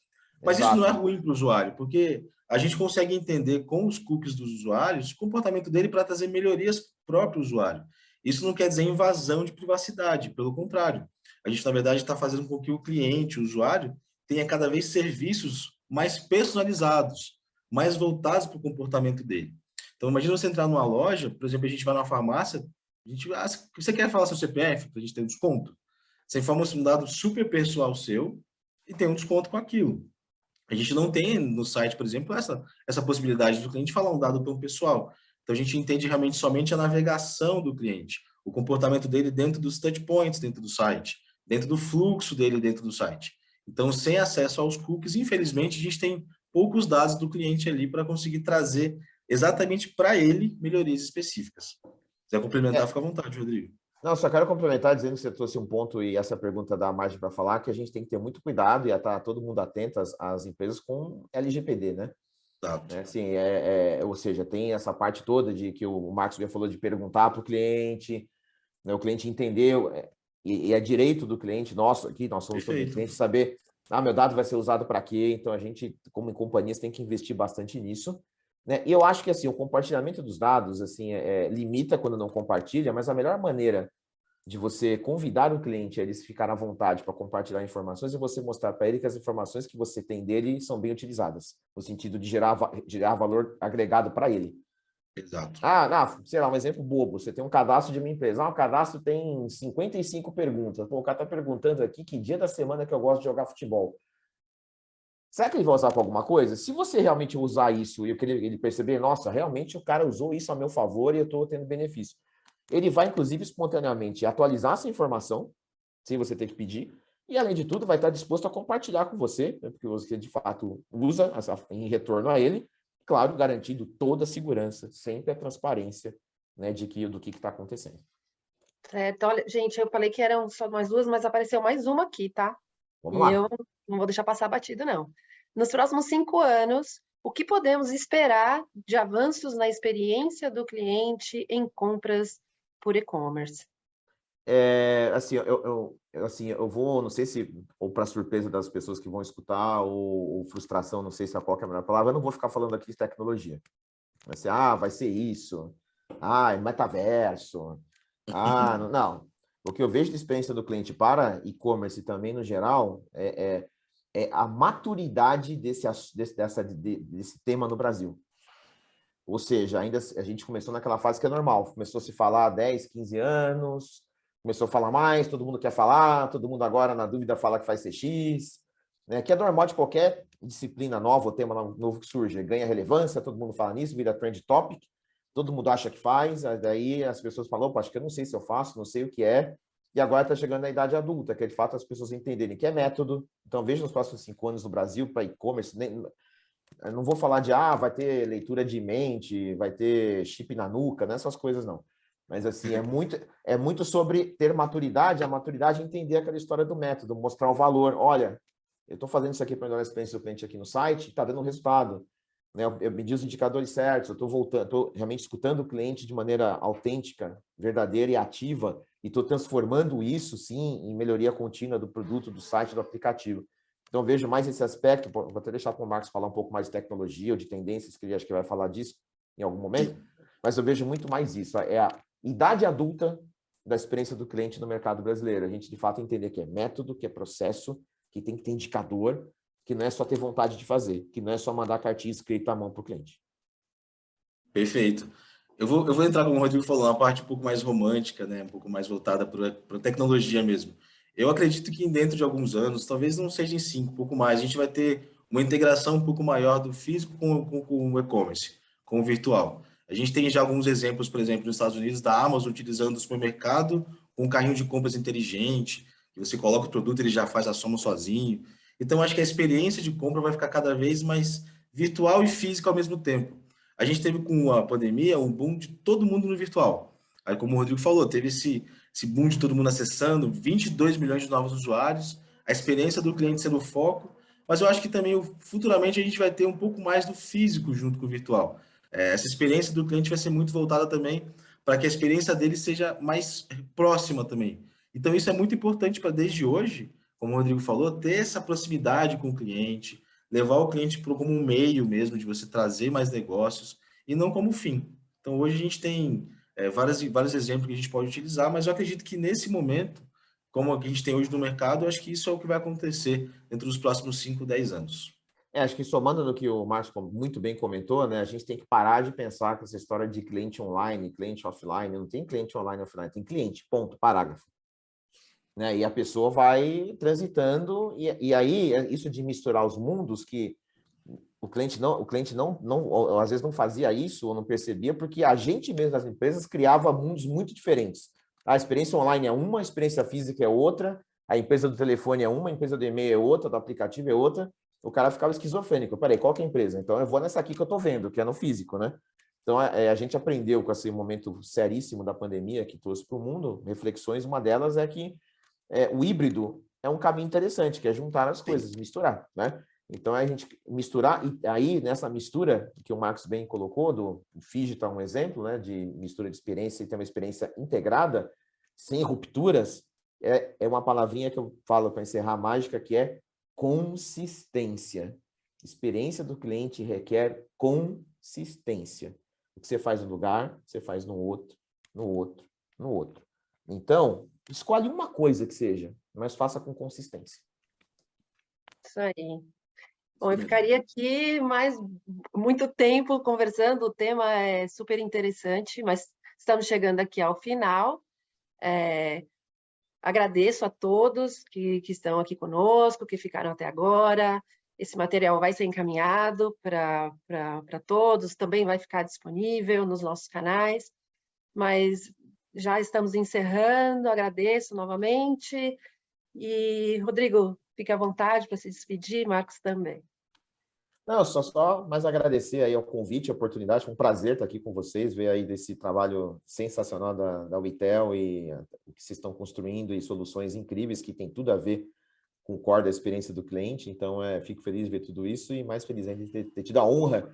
Mas isso não é Exato. ruim para o usuário, porque a gente consegue entender com os cookies dos usuários o comportamento dele para trazer melhorias para o próprio usuário. Isso não quer dizer invasão de privacidade, pelo contrário. A gente, na verdade, está fazendo com que o cliente, o usuário, tenha cada vez serviços mais personalizados, mais voltados para o comportamento dele. Então, imagina você entrar numa loja, por exemplo, a gente vai na farmácia, você quer falar seu CPF para a gente ter um desconto? Você informa um dado super pessoal seu e tem um desconto com aquilo. A gente não tem no site, por exemplo, essa possibilidade do cliente falar um dado tão pessoal. Então, a gente entende realmente somente a navegação do cliente, o comportamento dele dentro dos touch points dentro do site, dentro do fluxo dele dentro do site. Então, sem acesso aos cookies, infelizmente, a gente tem poucos dados do cliente ali para conseguir trazer exatamente para ele melhorias específicas. Se quiser complementar, É, fica à vontade, Rodrigo. não, só quero complementar dizendo que você trouxe um ponto e essa pergunta dá margem para falar que a gente tem que ter muito cuidado e estar todo mundo atento às empresas com LGPD, né? Exato. Assim, ou seja, tem essa parte toda de que o Marcos já falou de perguntar para o cliente, né, o cliente entendeu, e é direito do cliente, nosso aqui, nós somos também Perfeito. clientes, saber, meu dado vai ser usado para quê? Então, a gente, como em companhias, tem que investir bastante nisso, né? E eu acho que, assim, o compartilhamento dos dados, assim, limita quando não compartilha, mas a melhor maneira de você convidar o cliente a eles ficar à vontade para compartilhar informações e você mostrar para ele que as informações que você tem dele são bem utilizadas, no sentido de gerar valor agregado para ele. Exato. Não, sei lá, um exemplo bobo. Você tem um cadastro de uma empresa. O cadastro tem 55 perguntas. Pô, o cara está perguntando aqui que dia da semana que eu gosto de jogar futebol. Será que ele vai usar para alguma coisa? Se você realmente usar isso e ele perceber, nossa, realmente o cara usou isso a meu favor e eu estou tendo benefício. Ele vai, inclusive, espontaneamente atualizar essa informação, sem você ter que pedir, e, além de tudo, vai estar disposto a compartilhar com você, né, porque você, de fato, usa em retorno a ele, claro, garantindo toda a segurança, sempre a transparência, né, do que está acontecendo. Certo. Olha, gente, eu falei que eram só mais duas, mas apareceu mais uma aqui, tá? Vamos E eu lá. não vou deixar passar batido, não. Nos próximos 5 anos, o que podemos esperar de avanços na experiência do cliente em compras por e-commerce? Assim, assim, eu vou, não sei se, ou para surpresa das pessoas que vão escutar, ou frustração, não sei se é qual que é a melhor palavra, eu não vou ficar falando aqui de tecnologia. Vai ser, vai ser isso. É metaverso. Não. O que eu vejo de experiência do cliente para e-commerce também, no geral, é a maturidade desse tema no Brasil. Ou seja, ainda a gente começou naquela fase que é normal, começou a se falar há 10, 15 anos, começou a falar mais, todo mundo quer falar, todo mundo agora, na dúvida, fala que faz CX, né? Que é normal de qualquer disciplina nova, ou tema novo que surge, ganha relevância, todo mundo fala nisso, vira trend topic, todo mundo acha que faz, daí as pessoas falam, acho que eu não sei se eu faço, não sei o que é, e agora está chegando na idade adulta, que é de fato as pessoas entenderem que é método. Então, veja nos próximos 5 anos no Brasil para e-commerce, eu não vou falar de, vai ter leitura de mente, vai ter chip na nuca, não é essas coisas não. Mas, assim, é muito sobre ter maturidade, a maturidade é entender aquela história do método, mostrar o valor. Olha, eu estou fazendo isso aqui para melhorar a experiência do cliente aqui no site, está dando resultado. Né? Eu medi os indicadores certos, eu estou voltando, estou realmente escutando o cliente de maneira autêntica, verdadeira e ativa, e estou transformando isso, sim, em melhoria contínua do produto, do site, do aplicativo. Então, vejo mais esse aspecto, vou até deixar para o Marcos falar um pouco mais de tecnologia ou de tendências, que ele acho que vai falar disso em algum momento, mas eu vejo muito mais isso, é a idade adulta da experiência do cliente no mercado brasileiro. A gente, de fato, entender que é método, que é processo, que tem que ter indicador, que não é só ter vontade de fazer, que não é só mandar a cartinha escrita à mão para o cliente. Perfeito. Eu vou entrar, como o Rodrigo falou, uma parte um pouco mais romântica, né? Um pouco mais voltada para a tecnologia mesmo. Eu acredito que dentro de alguns anos, talvez não seja em 5, um pouco mais, a gente vai ter uma integração um pouco maior do físico com o e-commerce, com o virtual. A gente tem já alguns exemplos, por exemplo, nos Estados Unidos, da Amazon utilizando o supermercado com um carrinho de compras inteligente, que você coloca o produto, ele já faz a soma sozinho. Então, acho que a experiência de compra vai ficar cada vez mais virtual e física ao mesmo tempo. A gente teve com a pandemia um boom de todo mundo no virtual. Aí, como o Rodrigo falou, teve esse boom de todo mundo acessando, 22 milhões de novos usuários, a experiência do cliente sendo o foco, mas eu acho que também futuramente a gente vai ter um pouco mais do físico junto com o virtual. Essa experiência do cliente vai ser muito voltada também para que a experiência dele seja mais próxima também. Então, isso é muito importante para, desde hoje, como o Rodrigo falou, ter essa proximidade com o cliente, levar o cliente como um meio mesmo de você trazer mais negócios e não como fim. Então, hoje a gente tem vários exemplos que a gente pode utilizar, mas eu acredito que nesse momento, como a gente tem hoje no mercado, eu acho que isso é o que vai acontecer dentro dos próximos 5, 10 anos. Acho que somando no que o Marcos muito bem comentou, né, a gente tem que parar de pensar com essa história de cliente online, cliente offline. Não tem cliente online e offline, tem cliente, ponto, parágrafo. Né? E a pessoa vai transitando, e aí isso de misturar os mundos, que o cliente não, às vezes não fazia isso ou não percebia, porque a gente mesmo das empresas criava mundos muito diferentes. A experiência online é uma, a experiência física é outra, a empresa do telefone é uma, a empresa do e-mail é outra, do aplicativo é outra. O cara ficava esquizofrênico. Peraí, qual que é a empresa? Então eu vou nessa aqui que eu estou vendo, que é no físico, né? Então a gente aprendeu com esse momento seríssimo da pandemia que trouxe para o mundo reflexões. Uma delas é que o híbrido é um caminho interessante, que é juntar as coisas, misturar, né? Então, a gente misturar, e aí, nessa mistura que o Marcos bem colocou, do Digital, um exemplo, né, de mistura de experiência e ter uma experiência integrada, sem rupturas, é uma palavrinha que eu falo para encerrar a mágica, que é consistência. Experiência do cliente requer consistência. O que você faz num lugar, você faz no outro, no outro, no outro. Então, escolhe uma coisa que seja, mas faça com consistência. Isso aí. Bom, eu ficaria aqui mais muito tempo conversando, o tema é super interessante, mas estamos chegando aqui ao final. Agradeço a todos que estão aqui conosco, que ficaram até agora. Esse material vai ser encaminhado para todos, também vai ficar disponível nos nossos canais, mas já estamos encerrando, agradeço novamente. E, Rodrigo, fique à vontade para se despedir, Marcos também. Não, só mais agradecer aí ao convite, a oportunidade, foi um prazer estar aqui com vocês, ver aí desse trabalho sensacional da Witel e o que vocês estão construindo e soluções incríveis que tem tudo a ver com o core da experiência do cliente. Então, fico feliz de ver tudo isso e mais feliz ainda de ter tido a honra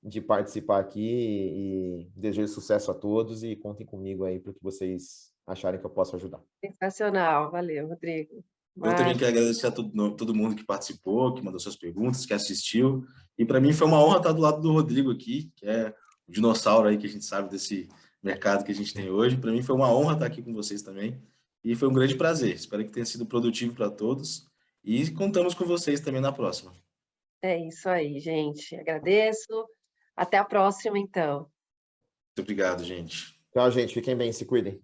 de participar aqui e desejo sucesso a todos e contem comigo aí para o que vocês acharem que eu posso ajudar. Sensacional, valeu, Rodrigo. Eu também quero agradecer a todo mundo que participou, que mandou suas perguntas, que assistiu. E para mim foi uma honra estar do lado do Rodrigo aqui, que é o dinossauro aí que a gente sabe desse mercado que a gente tem hoje. Para mim foi uma honra estar aqui com vocês também. E foi um grande prazer. Espero que tenha sido produtivo para todos. E contamos com vocês também na próxima. É isso aí, gente. Agradeço. Até a próxima, então. Muito obrigado, gente. Tchau, gente. Fiquem bem, se cuidem.